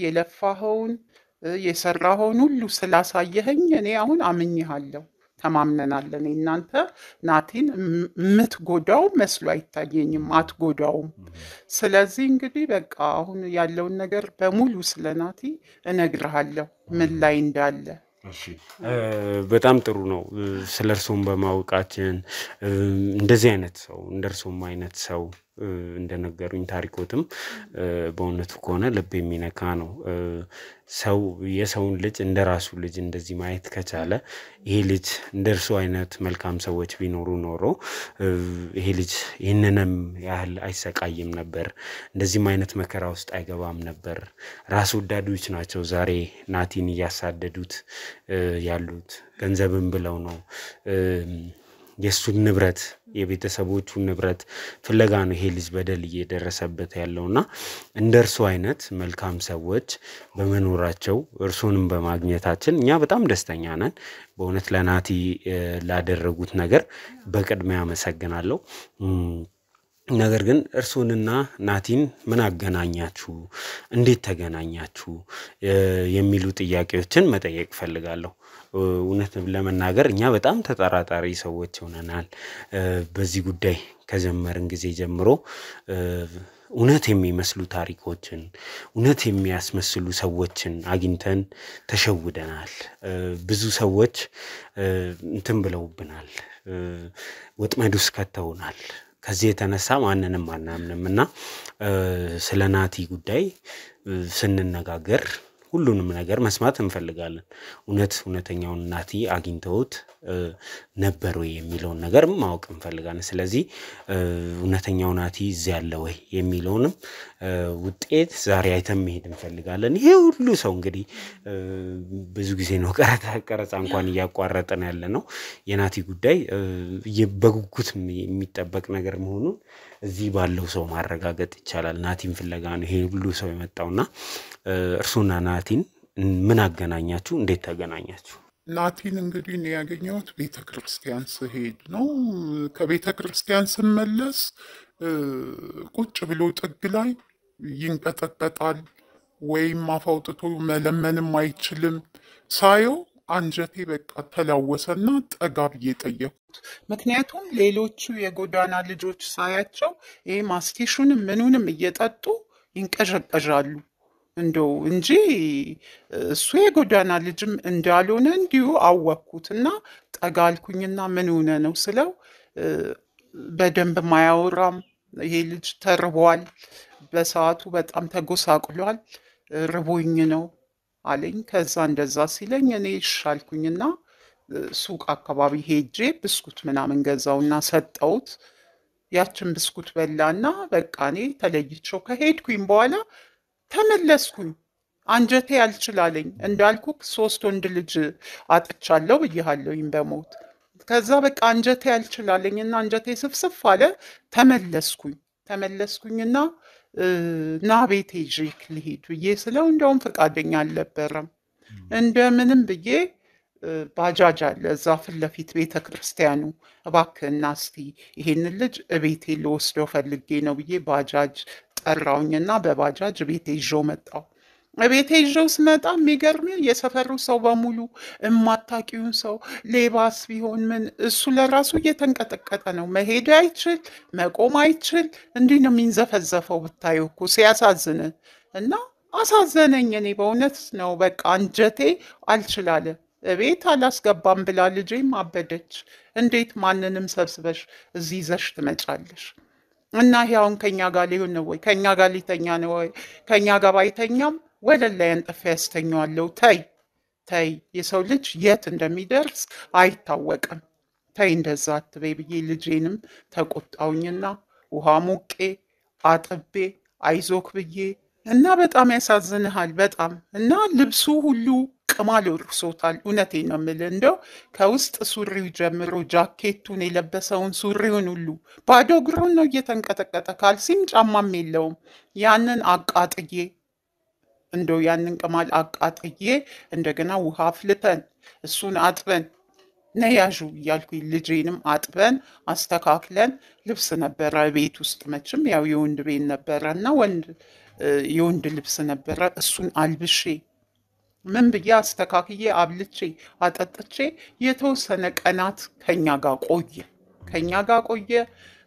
የለፋኸውን የሰራኸውን ሁሉ ስላሳየኸኝ እኔ አሁን አምኜሃለሁ። ተማምነናል። እኔ እናንተ ናቲን የምትጎዳው መስሎ አይታየኝም፣ አትጎዳውም። ስለዚህ እንግዲህ በቃ አሁን ያለውን ነገር በሙሉ ስለ ናቲ እነግርሃለሁ ምን ላይ እንዳለ። በጣም ጥሩ ነው። ስለ እርሶም በማወቃችን እንደዚህ አይነት ሰው እንደርሶም አይነት ሰው እንደነገሩኝ ታሪኮትም በእውነቱ ከሆነ ልብ የሚነካ ነው። ሰው የሰውን ልጅ እንደራሱ ልጅ እንደዚህ ማየት ከቻለ ይሄ ልጅ እንደርሱ አይነት መልካም ሰዎች ቢኖሩ ኖሮ ይሄ ልጅ ይህንንም ያህል አይሰቃይም ነበር፣ እንደዚህም አይነት መከራ ውስጥ አይገባም ነበር። ራስ ወዳዶች ናቸው ዛሬ ናቲን እያሳደዱት ያሉት። ገንዘብን ብለው ነው የሱን ንብረት የቤተሰቦቹን ንብረት ፍለጋ ነው ይሄ ልጅ በደል እየደረሰበት ያለውና እንደርሱ አይነት መልካም ሰዎች በመኖራቸው እርሱንም በማግኘታችን እኛ በጣም ደስተኛ ነን። በእውነት ለናቲ ላደረጉት ነገር በቅድሚያ አመሰግናለሁ። ነገር ግን እርሱንና ናቲን ምን አገናኛችሁ? እንዴት ተገናኛችሁ? የሚሉ ጥያቄዎችን መጠየቅ ፈልጋለሁ። እውነት ለመናገር እኛ በጣም ተጠራጣሪ ሰዎች ሆነናል። በዚህ ጉዳይ ከጀመርን ጊዜ ጀምሮ እውነት የሚመስሉ ታሪኮችን እውነት የሚያስመስሉ ሰዎችን አግኝተን ተሸውደናል። ብዙ ሰዎች እንትን ብለውብናል፣ ወጥመድ ውስጥ ከተውናል። ከዚህ የተነሳ ማንንም አናምንምና ስለ ናቲ ጉዳይ ስንነጋገር ሁሉንም ነገር መስማት እንፈልጋለን። እውነተኛውን ናቲ አግኝተውት ነበር ወይ የሚለውን ነገር ማወቅ እንፈልጋለን። ስለዚህ እውነተኛው ናቲ እዚህ ያለ ወይ የሚለውንም ውጤት ዛሬ አይተን መሄድ እንፈልጋለን። ይሄ ሁሉ ሰው እንግዲህ ብዙ ጊዜ ነው ቀረጻ እንኳን እያቋረጠን ያለ ነው። የናቲ ጉዳይ በጉጉት የሚጠበቅ ነገር መሆኑን እዚህ ባለው ሰው ማረጋገጥ ይቻላል። ናቲን ፍለጋ ነው ይሄ ሁሉ ሰው የመጣውና እርሱና ናቲን ምን አገናኛችሁ? እንዴት ተገናኛችሁ? ናቲን እንግዲህ እኔ ያገኘሁት ቤተ ክርስቲያን ስሄድ ነው። ከቤተ ክርስቲያን ስመለስ ቁጭ ብሎ ጥግ ላይ ይንቀጠቀጣል፣ ወይም አፍ አውጥቶ መለመንም አይችልም። ሳየው አንጀቴ በቃ ተላወሰና ጠጋ ብዬ ጠየኩት። ምክንያቱም ሌሎቹ የጎዳና ልጆች ሳያቸው ይሄ ማስቲሹንም ምኑንም እየጠጡ ይንቀዠቀዣሉ እንደው እንጂ እሱ የጎዳና ልጅም እንዳልሆነ እንዲሁ አወቅኩትና ጠጋ አልኩኝና ምን ሆነ ነው ስለው በደንብ ማያወራም ይሄ ልጅ ተርቧል፣ በሰዓቱ በጣም ተጎሳቅሏል፣ ርቦኝ ነው አለኝ። ከዛ እንደዛ ሲለኝ እኔ ይሻልኩኝና ሱቅ አካባቢ ሄጄ ብስኩት ምናምን ገዛውና ሰጠውት። ያችን ብስኩት በላና በቃ እኔ ተለይቸው ከሄድኩኝ በኋላ ተመለስኩኝ። አንጀቴ አልችላለኝ። እንዳልኩ 3 ወንድ ልጅ አጥቻለሁ ብያለሁኝ በሞት። ከዛ በቃ አንጀቴ አልችላለኝና አንጀቴ ስፍስፍ አለ። ተመለስኩኝና ና ቤቴ ይዤክ ልሂድ ብዬ ስለው እንደውም ፈቃደኛ አልነበረም። እንደምንም ብዬ ባጃጅ አለ እዛ ፊት ለፊት ቤተ ክርስቲያኑ፣ እባክህና እስቲ ይሄንን ልጅ እቤቴ ልወስደው ፈልጌ ነው ብዬ ባጃጅ ጠራውኝና በባጃጅ ቤቴ ይዤው መጣው። ቤቴ ይዤው ስመጣ የሚገርም የሰፈሩ ሰው በሙሉ እማታቂውን ሰው ሌባስ ቢሆን ምን እሱ ለራሱ እየተንቀጠቀጠ ነው። መሄድ አይችል፣ መቆም አይችል፣ እንዲህ ነው የሚንዘፈዘፈው። ብታየው እኮ ሲያሳዝን እና አሳዘነኝ። እኔ በእውነት ነው በቃ አንጀቴ አልችላለ። ቤት አላስገባም ብላ ልጄም አበደች። እንዴት ማንንም ሰብስበሽ እዚህ ይዘሽ ትመጫለሽ? እና ያውን ከኛ ጋር ሊሆን ነው ወይ? ከኛ ጋር ሊተኛ ነው ወይ? ከኛ ጋር ባይተኛም ወለል ላይ አንጥፌ ያስተኛዋለሁ። ተይ የሰው ልጅ የት እንደሚደርስ አይታወቅም። ተይ እንደዛ አትበይ ብዬ ልጄንም ተቆጣውኝና ውሃ ሙቄ አጥቤ አይዞክ ብዬ እና በጣም ያሳዝንሃል በጣም እና ልብሱ ሁሉ ቅማል ወርሶታል። እውነቴን ነው የምልህ። እንደው ከውስጥ ሱሪው ጀምሮ ጃኬቱን የለበሰውን ሱሪውን ሁሉ ባዶ እግሩን ነው እየተንቀጠቀጠ፣ ካልሲም ጫማም የለውም። ያንን አቃጥዬ እንደው ያንን ቅማል አቃጥዬ እንደገና ውሃ አፍልተን እሱን አጥበን ነያዡ እያልኩኝ ልጄንም አጥበን አስተካክለን ልብስ ነበረ ቤት ውስጥ መቼም ያው የወንድ ቤት ነበረ እና የወንድ ልብስ ነበረ። እሱን አልብሼ ምን ብዬ አስተካክዬ አብልቼ አጠጥቼ የተወሰነ ቀናት ከኛ ጋር ቆየ።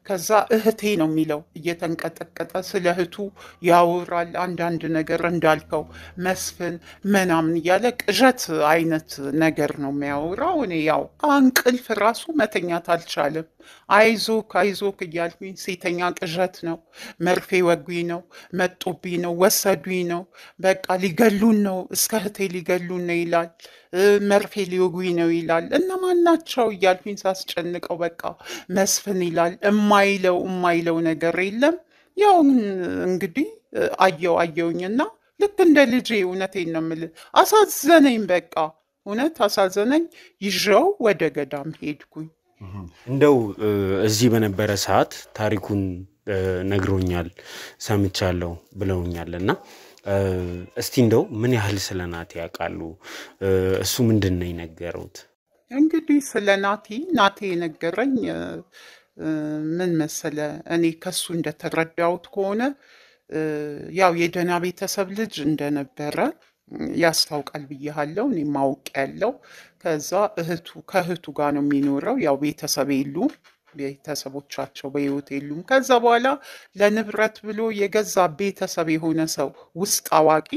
ከዛ እህቴ ነው የሚለው እየተንቀጠቀጠ ስለ እህቱ ያወራል። አንዳንድ ነገር እንዳልከው መስፍን ምናምን እያለ ቅዠት አይነት ነገር ነው የሚያወራው። እኔ ያው እንቅልፍ ራሱ መተኛት አልቻለም። አይዞክ እያልኩኝ ሴተኛ ቅዠት ነው። መርፌ ወጉኝ ነው፣ መጦብኝ ነው፣ ወሰዱኝ ነው፣ በቃ ሊገሉን ነው፣ እስከ እህቴ ሊገሉን ነው ይላል። መርፌ ሊወጉኝ ነው ይላል። እነማን ናቸው እያልኩኝ ሳስጨንቀው በቃ መስፍን ይላል። እማይለው ነገር የለም። ያው እንግዲህ አየውኝና ልክ እንደ ልጄ እውነቴን ነው የምልህ አሳዘነኝ። በቃ እውነት አሳዘነኝ። ይዤው ወደ ገዳም ሄድኩኝ። እንደው እዚህ በነበረ ሰዓት ታሪኩን ነግሮኛል፣ ሰምቻለሁ ብለውኛልና እስቲ እንደው ምን ያህል ስለ ናቲ ያውቃሉ? እሱ ምንድን ነው የነገሩት? እንግዲህ ስለ ናቲ የነገረኝ ምን መሰለ፣ እኔ ከሱ እንደተረዳሁት ከሆነ ያው የደህና ቤተሰብ ልጅ እንደነበረ ያስታውቃል ብያለሁ። እኔ ማውቅ ያለው ከዛ ከእህቱ ጋር ነው የሚኖረው። ያው ቤተሰብ የሉም፣ ቤተሰቦቻቸው በህይወት የሉም። ከዛ በኋላ ለንብረት ብሎ የገዛ ቤተሰብ የሆነ ሰው ውስጥ አዋቂ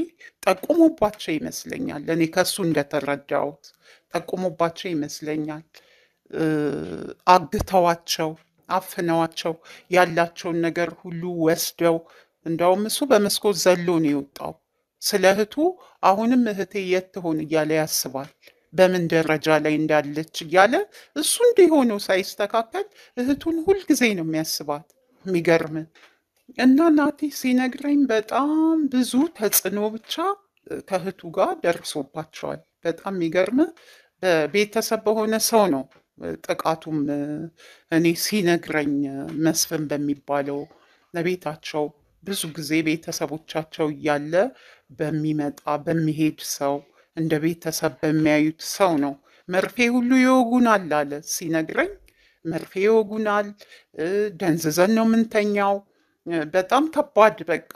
ጠቁሞባቸው ይመስለኛል። እኔ ከሱ እንደተረዳሁት ጠቁሞባቸው ይመስለኛል። አግተዋቸው፣ አፍነዋቸው ያላቸውን ነገር ሁሉ ወስደው፣ እንዳውም እሱ በመስኮት ዘሎ ነው የወጣው። ስለ እህቱ አሁንም እህቴ የት ትሆን እያለ ያስባል። በምን ደረጃ ላይ እንዳለች እያለ እሱ እንዲሆነው ሳይስተካከል እህቱን ሁልጊዜ ነው የሚያስባት። የሚገርም እና ናቲ ሲነግረኝ በጣም ብዙ ተጽዕኖ ብቻ ከእህቱ ጋር ደርሶባቸዋል። በጣም የሚገርም በቤተሰብ በሆነ ሰው ነው ጥቃቱም እኔ ሲነግረኝ መስፍን በሚባለው ለቤታቸው ብዙ ጊዜ ቤተሰቦቻቸው እያለ በሚመጣ በሚሄድ ሰው እንደ ቤተሰብ በሚያዩት ሰው ነው መርፌ ሁሉ ይወጉናል አለ ሲነግረኝ። መርፌ ይወጉናል፣ ደንዝዘን ነው ምንተኛው። በጣም ከባድ በቃ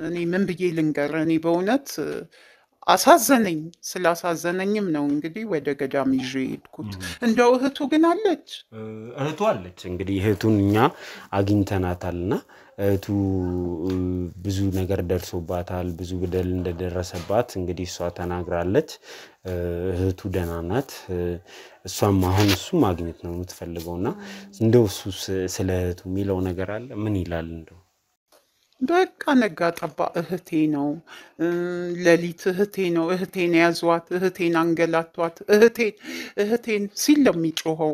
እኔ ምን ብዬ ልንገር። እኔ በእውነት አሳዘነኝ። ስላሳዘነኝም ነው እንግዲህ ወደ ገዳም ይዤ ሄድኩት። እንደው እህቱ ግን አለች? እህቱ አለች። እንግዲህ እህቱን እኛ አግኝተናታልና እህቱ ብዙ ነገር ደርሶባታል፣ ብዙ በደል እንደደረሰባት እንግዲህ እሷ ተናግራለች። እህቱ ደህና ናት። እሷም አሁን እሱ ማግኘት ነው የምትፈልገውና እንደው እሱ ስለ እህቱ የሚለው ነገር አለ? ምን ይላል? እንደው በቃ ነጋ ጠባ እህቴ ነው፣ ሌሊት እህቴ ነው፣ እህቴን ያዟት፣ እህቴን አንገላቷት፣ እህቴን ሲል ነው የሚጮኸው።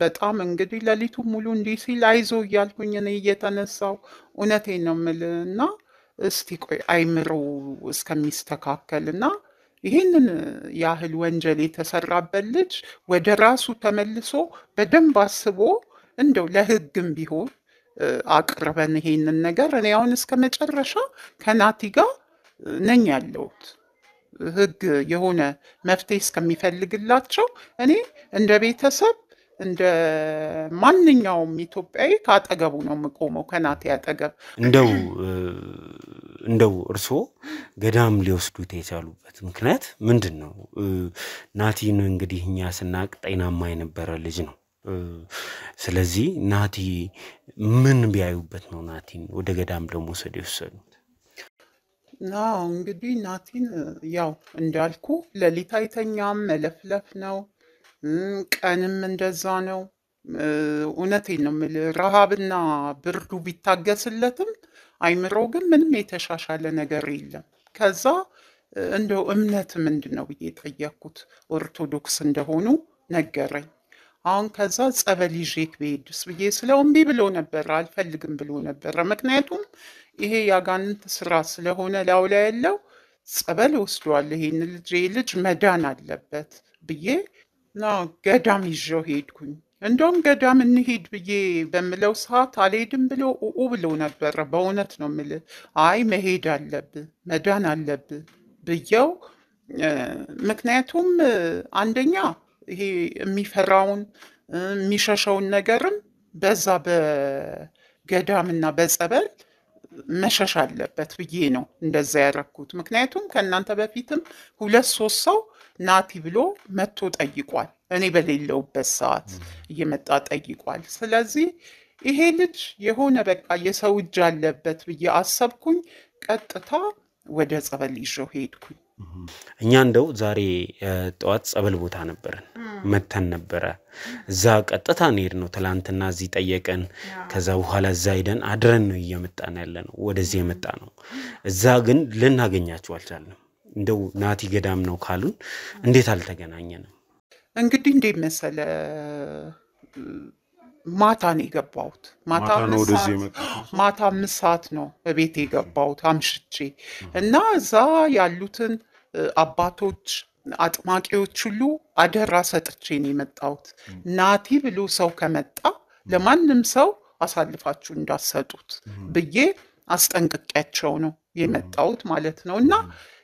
በጣም እንግዲህ ሌሊቱ ሙሉ እንዲህ ሲል አይዞ እያልኩኝ እኔ እየተነሳው እውነቴን ነው የምልህ። እና እስቲ ቆይ አይምሮ እስከሚስተካከል እና ይህንን ያህል ወንጀል የተሰራበት ልጅ ወደ ራሱ ተመልሶ በደንብ አስቦ እንደው ለሕግም ቢሆን አቅርበን ይሄንን ነገር እኔ አሁን እስከ መጨረሻ ከናቲ ጋር ነኝ ያለሁት። ሕግ የሆነ መፍትሄ እስከሚፈልግላቸው እኔ እንደ ቤተሰብ እንደ ማንኛውም ኢትዮጵያዊ ካጠገቡ ነው የምቆመው፣ ከናቲ አጠገብ። እንደው እርስዎ ገዳም ሊወስዱት የቻሉበት ምክንያት ምንድን ነው? ናቲን እንግዲህ እኛ ስናቅ ጤናማ የነበረ ልጅ ነው። ስለዚህ ናቲ ምን ቢያዩበት ነው ናቲን ወደ ገዳም ለመውሰድ የወሰዱት? እንግዲህ ናቲን ያው እንዳልኩ ሌሊት አይተኛም፣ መለፍለፍ ነው፣ ቀንም እንደዛ ነው። እውነቴን ነው የምልህ። ረሃብና ብርዱ ቢታገስለትም አይምሮ ግን ምንም የተሻሻለ ነገር የለም። ከዛ እንደው እምነት ምንድን ነው ብዬ ጠየቅኩት። ኦርቶዶክስ እንደሆኑ ነገረኝ። አሁን ከዛ ጸበል ይዤክ ብሄድስ ብዬ ስለው እምቢ ብሎ ነበረ፣ አልፈልግም ብሎ ነበረ። ምክንያቱም ይሄ ያጋንንት ስራ ስለሆነ ላው ላይ ያለው ጸበል ወስዷል። ይሄን ልጅ መዳን አለበት ብዬ ገዳም ይዤው ሄድኩኝ። እንደውም ገዳም እንሂድ ብዬ በምለው ሰዓት አልሄድም ብሎ ብሎ ነበረ። በእውነት ነው የምልህ። አይ መሄድ አለብህ መዳን አለብህ ብዬው፣ ምክንያቱም አንደኛ ይሄ የሚፈራውን የሚሸሸውን ነገርም በዛ በገዳምና በጸበል መሸሽ አለበት ብዬ ነው እንደዛ ያረኩት። ምክንያቱም ከእናንተ በፊትም 2-3 ሰው ናቲ ብሎ መጥቶ ጠይቋል። እኔ በሌለውበት ሰዓት እየመጣ ጠይቋል። ስለዚህ ይሄ ልጅ የሆነ በቃ የሰው እጅ አለበት ብዬ አሰብኩኝ። ቀጥታ ወደ ጸበል ይዤው ሄድኩኝ። እኛ እንደው ዛሬ ጠዋት ጸበል ቦታ ነበረን መተን ነበረ። እዛ ቀጥታ እንሄድ ነው። ትላንትና እዚህ ጠየቀን። ከዛ በኋላ እዛ ሄደን አድረን ነው እየመጣን ያለ ነው። ወደዚህ የመጣ ነው። እዛ ግን ልናገኛችሁ አልቻልንም። እንደው ናቲ ገዳም ነው ካሉን እንዴት አልተገናኘንም? እንግዲህ እንዴት መሰለ ማታ ነው የገባሁት። ማታ 5 ሰዓት ነው በቤት የገባሁት አምሽቼ እና እዛ ያሉትን አባቶች አጥማቂዎች ሁሉ አደራ ሰጥቼ ነው የመጣሁት። ናቲ ብሎ ሰው ከመጣ ለማንም ሰው አሳልፋችሁ እንዳሰጡት ብዬ አስጠንቅቄያቸው ነው የመጣሁት ማለት ነው። እና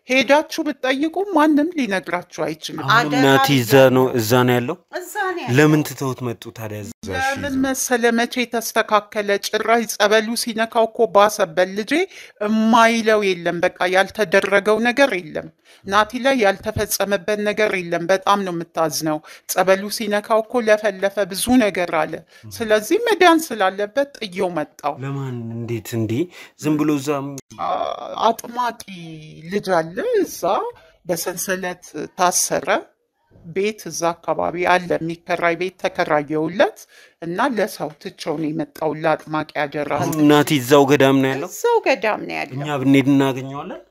ሄዳችሁ ብትጠይቁ ማንም ሊነግራችሁ አይችልም። ናቲ እዛ ነው ያለው። ለምን ትተውት መጡ ታዲያ? ለምን መሰለ መቼ ተስተካከለ? ጭራሽ ጸበሉ ሲነካው እኮ ባሰበት። ልጄ እማይለው የለም፣ በቃ ያልተደረገው ነገር የለም። ናቲ ላይ ያልተፈጸመበት ነገር የለም። በጣም ነው የምታዝነው። ጸበሉ ሲነካው እኮ ለፈለፈ፣ ብዙ ነገር አለ። ስለዚህ መዳን ስላለበት ጥየው መጣው። ለማን እንዴት እንዲህ ዝም ብሎ እዛ አጥማቂ ልጅ አለ እዛ በሰንሰለት ታሰረ። ቤት እዛ አካባቢ አለ የሚከራይ ቤት ተከራየውለት እና ለሰው ትቸው ነው የመጣው። ለአጥማቂ አደራ። ናቲ እዛው ገዳም ነው ያለው። እዛው ገዳም ነው ያለው። እኛ ብንሄድ እናገኘዋለን።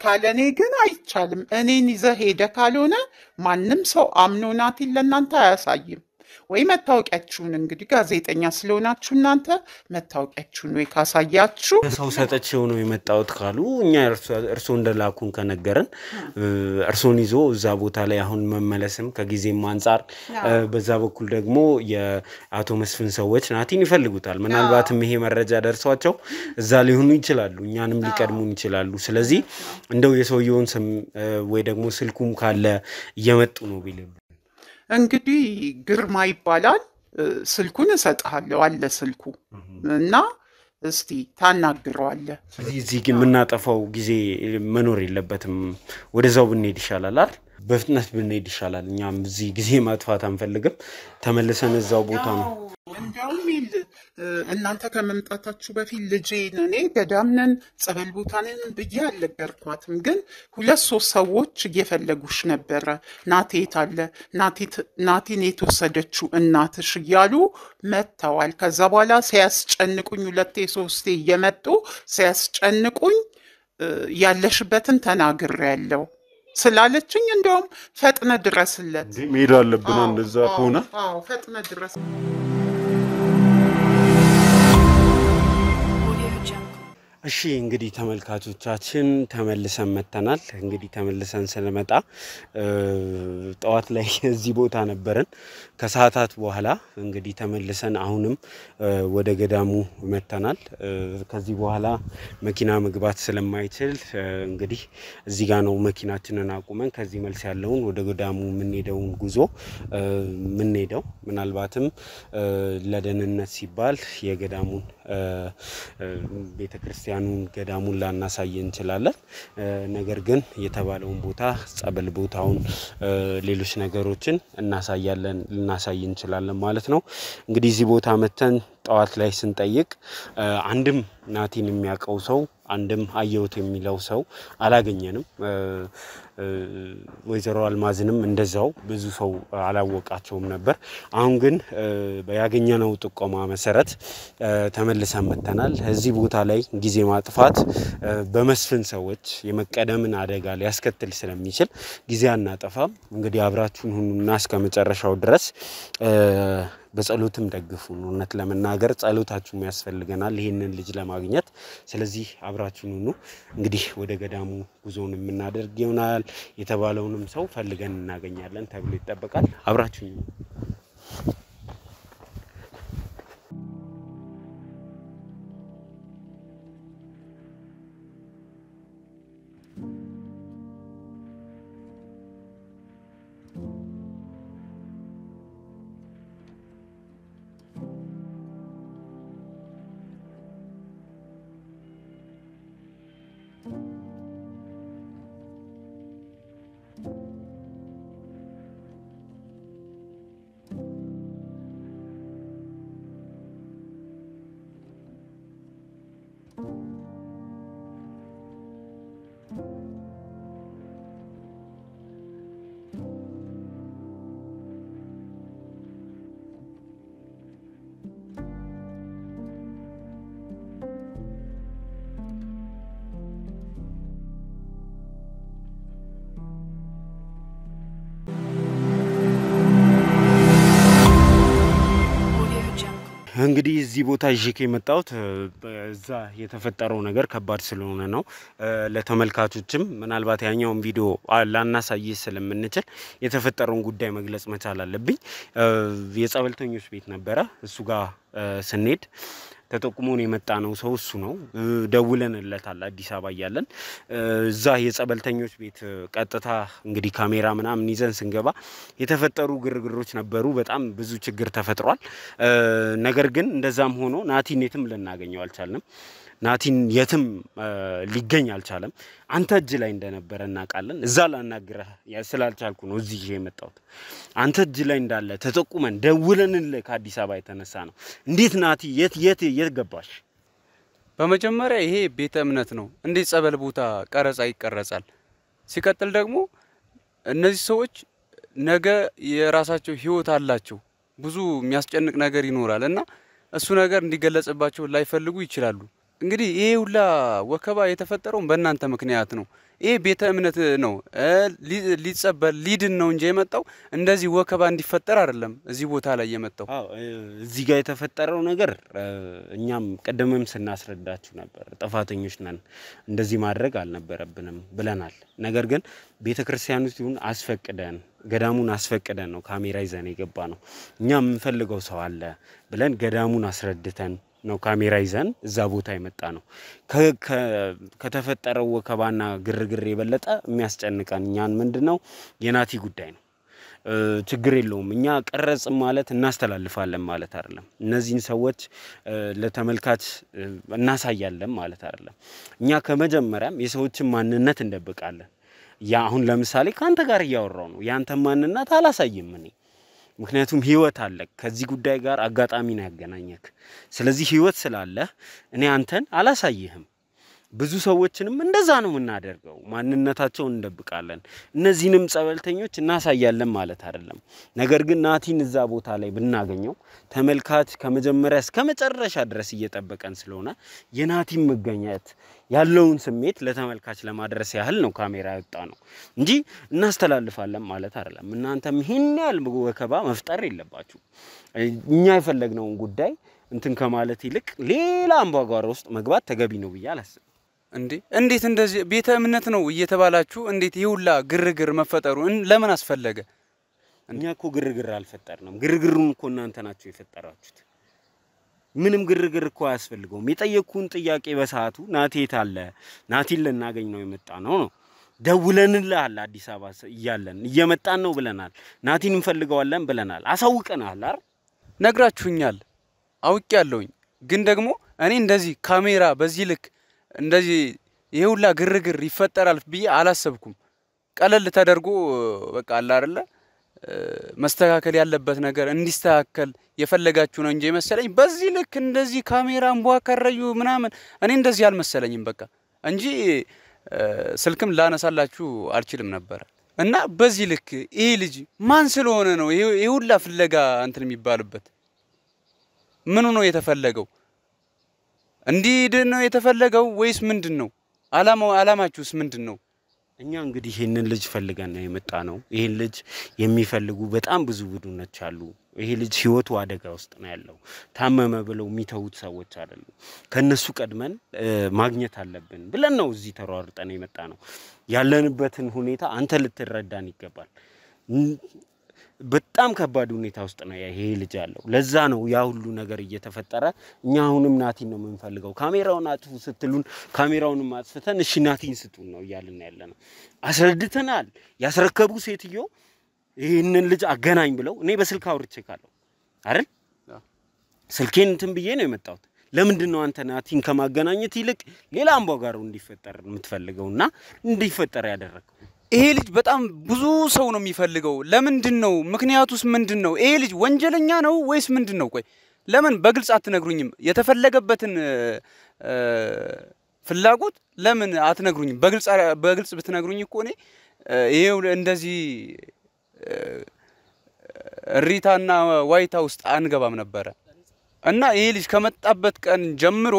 ካለኔ ግን አይቻልም። እኔን ይዘህ ሄደ ካልሆነ ማንም ሰው አምኖ ናቲን ለእናንተ አያሳይም። ወይ መታወቂያችሁን እንግዲህ ጋዜጠኛ ስለሆናችሁ እናንተ መታወቂያችሁን ወይ ካሳያችሁ ሰው ሰጠችው ነው የመጣሁት ካሉ እኛ እርሶ እንደላኩን ከነገረን እርሶን ይዞ እዛ ቦታ ላይ አሁን መመለስም ከጊዜም አንፃር በዛ በኩል ደግሞ የአቶ መስፍን ሰዎች ናቲን ይፈልጉታል ምናልባትም ይሄ መረጃ ደርሷቸው እዛ ሊሆኑ ይችላሉ እኛንም ሊቀድሙን ይችላሉ ስለዚህ እንደው የሰውየውን ስም ወይ ደግሞ ስልኩም ካለ እየመጡ ነው ቢልም እንግዲህ ግርማ ይባላል ስልኩን እሰጥሃለሁ አለ ስልኩ እና እስቲ ታናግረዋለህ እዚህ ግን የምናጠፋው ጊዜ መኖር የለበትም ወደዛው ብንሄድ ይሻላል አይደል በፍጥነት ብንሄድ ይሻላል እኛም እዚህ ጊዜ ማጥፋት አንፈልግም ተመልሰን እዛው ቦታ ነው እንደውም እናንተ ከመምጣታችሁ በፊት ልጄን እኔ ገዳምነን ጸበል ቦታንን ብዬ አልነገርኳትም ግን 2-3 ሰዎች እየፈለጉሽ ነበረ ናቴት አለ ናቲን የተወሰደችው እናትሽ እያሉ መጥተዋል ከዛ በኋላ ሲያስጨንቁኝ 2-3 እየመጡ ሲያስጨንቁኝ ያለሽበትን ተናግሬያለሁ ስላለችኝ እንደውም ፈጥነ ድረስለት መሄድ አለብን እንደዛ ከሆነ አዎ ፈጥነ ድረስ እሺ እንግዲህ ተመልካቾቻችን ተመልሰን መተናል እንግዲህ ተመልሰን ስለመጣ ጠዋት ላይ እዚህ ቦታ ነበርን ከሰዓታት በኋላ እንግዲህ ተመልሰን አሁንም ወደ ገዳሙ መተናል ከዚህ በኋላ መኪና መግባት ስለማይችል እንግዲህ እዚህ ጋር ነው መኪናችንን አቁመን ከዚህ መልስ ያለውን ወደ ገዳሙ የምንሄደውን ጉዞ የምንሄደው ምናልባትም ለደህንነት ሲባል የገዳሙን ቤተክርስቲያኑን ገዳሙን ላናሳይ እንችላለን ነገር ግን የተባለውን ቦታ ጸበል ቦታውን ሌሎች ነገሮችን እናሳያለን ልናሳይ እንችላለን ማለት ነው እንግዲህ እዚህ ቦታ መተን ጠዋት ላይ ስንጠይቅ አንድም ናቲን የሚያቀው ሰው አንድም አየውት የሚለው ሰው አላገኘንም ወይዘሮ አልማዝንም እንደዛው ብዙ ሰው አላወቃቸውም ነበር አሁን ግን ያገኘነው ጥቆማ መሰረት ተመልሰን መተናል እዚህ ቦታ ላይ ጊዜ ማጥፋት በመስፍን ሰዎች የመቀደምን አደጋ ሊያስከትል ስለሚችል ጊዜ አናጠፋም እንግዲህ አብራችሁን ሁኑና እስከመጨረሻው ድረስ በጸሎትም ደግፉን እውነት ለመናገር ጸሎታችሁም ያስፈልገናል ይሄንን ልጅ ለማግኘት ስለዚህ አብራችሁን ሁኑ እንግዲህ ወደ ገዳሙ ጉዞን የምናደርግ ይሆናል የተባለውንም ሰው ፈልገን እናገኛለን ተብሎ ይጠበቃል አብራችሁን እንግዲህ እዚህ ቦታ ይዤ የመጣሁት እዛ የተፈጠረው ነገር ከባድ ስለሆነ ነው ለተመልካቾችም ምናልባት ያኛውን ቪዲዮ ላናሳይ ስለምንችል የተፈጠረውን ጉዳይ መግለጽ መቻል አለብኝ የጸበልተኞች ቤት ነበረ እሱ ጋር ስንሄድ ተጠቁሞን የመጣ ነው ሰው እሱ ነው ደውለንለታል አዲስ አበባ ያለን እዛ የጸበልተኞች ቤት ቀጥታ እንግዲህ ካሜራ ምናምን ይዘን ስንገባ የተፈጠሩ ግርግሮች ነበሩ በጣም ብዙ ችግር ተፈጥሯል ነገር ግን እንደዛም ሆኖ ናቲን የትም ልናገኘው አልቻልንም ናቲን የትም ሊገኝ አልቻለም አንተ እጅ ላይ እንደነበረ እናቃለን እዛ ላናግረህ ስላልቻልኩ ነው እዚህ የመጣሁት አንተ እጅ ላይ እንዳለ ተጠቁመን ደውለንልህ ከአዲስ አበባ የተነሳ ነው እንዴት ናቲ የት ገባሽ በመጀመሪያ ይሄ ቤተ እምነት ነው እንዴት ጸበል ቦታ ቀረጻ ይቀረጻል ሲቀጥል ደግሞ እነዚህ ሰዎች ነገ የራሳቸው ህይወት አላቸው ብዙ የሚያስጨንቅ ነገር ይኖራልና እሱ ነገር እንዲገለጽባቸው ላይፈልጉ ይችላሉ እንግዲህ ይሄ ሁላ ወከባ የተፈጠረው በእናንተ ምክንያት ነው ይሄ ቤተ እምነት ነው ሊጸበል ሊድን ነው እንጂ የመጣው እንደዚህ ወከባ እንዲፈጠር አይደለም እዚህ ቦታ ላይ የመጣው አዎ እዚህ ጋር የተፈጠረው ነገር እኛም ቀደምም ስናስረዳችሁ ነበር ጥፋተኞች ነን እንደዚህ ማድረግ አልነበረብንም ብለናል ነገር ግን ቤተክርስቲያኑን አስፈቅደን ገዳሙን አስፈቅደን ነው ካሜራ ይዘን የገባ ነው እኛም እንፈልገው ሰው አለ ብለን ገዳሙን አስረድተን ነው ካሜራ ይዘን እዛ ቦታ የመጣ ነው ከተፈጠረው ወከባና ግርግር የበለጠ የሚያስጨንቀን እኛን ምንድነው የናቲ ጉዳይ ነው ችግር የለውም እኛ ቀረጽ ማለት እናስተላልፋለን ማለት አይደለም እነዚህን ሰዎች ለተመልካች እናሳያለን ማለት አይደለም እኛ ከመጀመሪያም የሰዎችን ማንነት እንደብቃለን ያ አሁን ለምሳሌ ካንተ ጋር ያወራው ነው ያንተ ማንነት አላሳይም እኔ ምክንያቱም ህይወት አለ ከዚህ ጉዳይ ጋር አጋጣሚ ነው ያገናኘክ ስለዚህ ህይወት ስላለ እኔ አንተን አላሳይህም ብዙ ሰዎችንም እንደዛ ነው እናደርገው ማንነታቸውን እንደብቃለን እነዚህንም ጸበልተኞች እናሳያለን ማለት አይደለም ነገር ግን ናቲን እዛ ቦታ ላይ ብናገኘው ተመልካች ከመጀመሪያ እስከ መጨረሻ ድረስ እየተጠበቀን ስለሆነ የናቲን መገኘት ያለውን ስሜት ለተመልካች ለማድረስ ያህል ነው ካሜራ ያወጣ ነው እንጂ እናስተላልፋለን ማለት አይደለም እናንተም ይሄን ያህል ወከባ መፍጠር የለባችሁ እኛ የፈለግነው ጉዳይ እንትን ከማለት ይልቅ ሌላ አምባጓሮ ውስጥ መግባት ተገቢ ነው ብያለስ እንዴት እንደዚህ ቤተ እምነት ነው እየተባላችሁ እንዴት ይውላ ግርግር መፈጠሩ ለምን አስፈለገ እኛ እኮ ግርግር አልፈጠርንም ግርግሩን እኮ እናንተ ናችሁ የፈጠራችሁት ምንም ግርግር እኮ አያስፈልገውም የጠየቁን ጥያቄ በሰዓቱ ናቲት አለ ናቲን ለናገኝ ነው የመጣ ነው ደውለንልሃል አዲስ አበባ ይያለን እየመጣን ነው ብለናል ናቲን እንፈልገዋለን ብለናል አሳውቀናል አይደል ነግራችሁኛል አውቄያለሁኝ ግን ደግሞ እኔ እንደዚህ ካሜራ በዚህ ልክ እንደዚህ ይሄውላ ግርግር ይፈጠራል ብዬ አላሰብኩም ቀለል ተደርጎ በቃ አለ አይደለ መስተካከል ያለበት ነገር እንዲስተካከል የፈለጋችሁ ነው እንጂ መሰለኝ በዚህ ልክ እንደዚህ ካሜራ እንቧከረዩ ምናምን እኔ እንደዚህ አልመሰለኝም በቃ እንጂ ስልክም ላነሳላችሁ አልችልም ነበር እና በዚህ ልክ ይሄ ልጅ ማን ስለሆነ ነው ይሄውላ ፍለጋ እንትን የሚባልበት ምን ነው የተፈለገው እንዲድን ነው የተፈለገው ወይስ ምንድነው አላማችሁስ ምንድነው እኛ እንግዲህ ይሄንን ልጅ ፈልገን ነው የመጣ ነው ይሄን ልጅ የሚፈልጉ በጣም ብዙ ቡድኖች አሉ ይሄ ልጅ ህይወቱ አደጋ ውስጥ ነው ያለው ታመመ ብለው የሚተውት ሰዎች አይደሉ ከነሱ ቀድመን ማግኘት አለብን ብለን ነው እዚህ ተሯርጠን የመጣ ነው ያለንበትን ሁኔታ አንተ ልትረዳን ይገባል በጣም ከባድ ሁኔታ ውስጥ ነው ይሄ ልጅ ያለው ለዛ ነው ያ ሁሉ ነገር እየተፈጠረ እኛ አሁንም ናቲን ነው የምንፈልገው ካሜራውን አጥፉ ስትሉን ካሜራውን ማጥፍተን እሺ ናቲን ስጡን ነው ያልን ያለነው አስረድተናል ያስረከቡ ሴትዮ ይሄንን ልጅ አገናኝ ብለው እኔ በስልክ አውርቼ ካለው አይደል ስልኬን እንትን ብዬ ነው የመጣሁት ለምንድን ነው አንተ ናቲን ከማገናኘት ይልቅ ሌላ አምባጓሮ እንዲፈጠር የምትፈልገውና እንዲፈጠር ያደረከው ይሄ ልጅ በጣም ብዙ ሰው ነው የሚፈልገው ለምንድነው ምክንያቱስ ምንድነው ይሄ ልጅ ወንጀለኛ ነው ወይስ ምንድነው ቆይ ለምን በግልጽ አትነግሩኝም የተፈለገበትን ፍላጎት ለምን አትነግሩኝም በግልጽ ብትነግሩኝ እኮ እኔ ይሄው እንደዚህ ሪታና ዋይታ ውስጥ አንገባም ነበር እና ይሄ ልጅ ከመጣበት ቀን ጀምሮ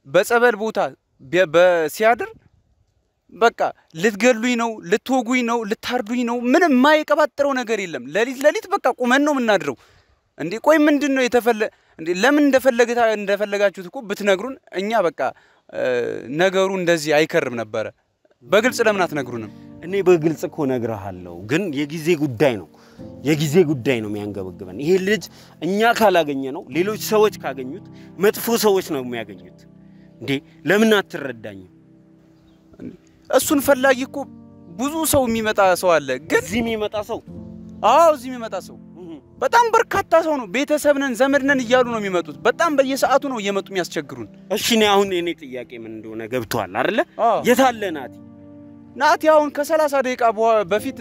በጸበል ቦታ በሲያድር በቃ ልትገሉኝ ነው ልትወጉኝ ነው ልታርዱኝ ነው ምንም ማይቀባጥረው ነገር የለም ለሊት በቃ ቁመን ነው ምናድረው እንዴ ቆይ ምንድነው እንዴ ለምን እንደፈለጋችሁት እኮ ብትነግሩን እኛ በቃ ነገሩ እንደዚህ አይከርም ነበር በግልጽ ለምን አትነግሩንም እኔ በግልጽ እኮ ነግራሃለሁ ግን የጊዜ ጉዳይ ነው የሚያንገበግበን ይሄ ልጅ እኛ ካላገኘ ነው ሌሎች ሰዎች ካገኙት መጥፎ ሰዎች ነው የሚያገኙት እንዴ ለምን አትረዳኝ እሱን ፈላጊ እኮ ብዙ ሰው የሚመጣ ሰው አለ ግን እዚህ የሚመጣ ሰው እዚህ የሚመጣ ሰው በጣም በርካታ ሰው ነው ቤተሰብ ነን ዘመድ ነን እያሉ ነው የሚመጡት በጣም በየሰዓቱ ነው እየመጡ የሚያስቸግሩን እሺ ነው አሁን እኔ ጥያቄ ምን እንደሆነ ገብቷል አይደለ የታለ ናቲ አሁን ከ30 ደቂቃ በፊት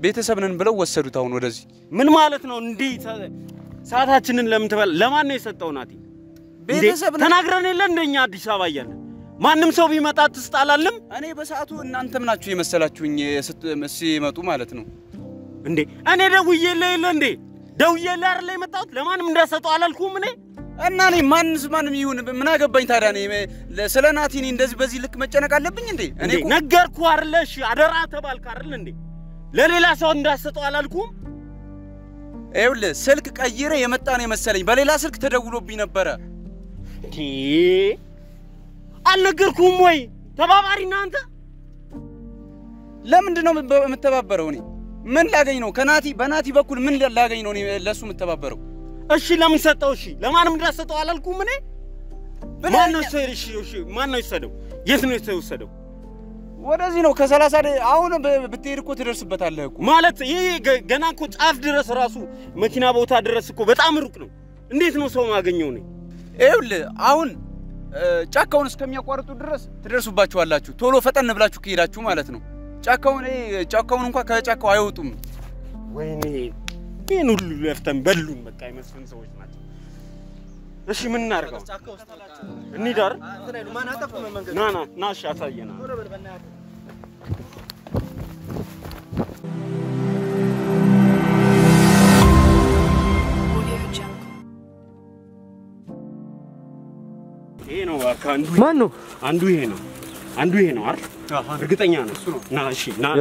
ቤተሰብ ነን ብለው ወሰዱት አሁን ወደዚህ ምን ማለት ነው እንዴ ሰዓታችንን ለምን ተበል ለማን ነው የሰጠው ናቲ ቤተሰብ ተናግረን የለ እንደኛ አዲስ አበባ ያያለን ማንም ሰው ቢመጣ ትስጣላልም እኔ በሰዓቱ እናንተም ናችሁ የመሰላችሁኝ ሲመጡ ማለት ነው እንዴ እኔ ደውዬልህ እንዴ ደውዬልህ አይደል የመጣሁት ለማንም እንዳሰጠው አላልኩም እኔ እና እኔ ማንም ይሁን ምን አገባኝ ታዲያ እኔ ስለ ናቲ እኔ እንደዚህ በዚህ ልክ መጨነቅ አለብኝ እንዴ እኔ ነገርኩ አይደል እሺ አደራ ተባልክ አይደል እንዴ ለሌላ ሰው እንዳሰጠው አላልኩም ይኸውልህ ስልክ ቀይረ የመጣ ነው መሰለኝ በሌላ ስልክ ተደውሎብኝ ነበረ እንዴ አልነገርኩም ወይ ተባባሪና አንተ ለምንድን ነው የምተባበረው እኔ ምን ላገኝ ነው ከናቲ በናቲ በኩል ምን ላገኝ ነው እኔ ለሱ የምተባበረው እሺ ለምን ሰጠው እሺ ለማንም እንዳሰጠው አላልኩም እኔ ማን ነው እሺ ማን ነው ይሰደው የት ነው የተወሰደው ወደዚህ ነው ከ30 አሁን ብትሄድ እኮ ትደርስበታለህ እኮ ማለት ይሄ ገና እኮ ጫፍ ድረስ ራሱ መኪና ቦታ ድረስ እኮ በጣም ሩቅ ነው እንዴት ነው ሰው ማገኘው ነው ይኸውልህ አሁን ጫካውን እስከሚያቋርጡ ድረስ ትደርሱባችኋላችሁ ቶሎ ፈጠን ብላችሁ ከሄዳችሁ ማለት ነው ጫካውን እንኳን ከጫካው አይወጡም ወይኔ ይሄን ሁሉ ለፍተን በሉን በቃ አይመስልም ሰዎች ናቸው እሺ ምን እናርጋው እንሂዳር ና እሺ አሳየና ይሄ ነው አንዱ ማን ነው አንዱ ይሄ ነው አይደል እርግጠኛ ነው ና እሺ ና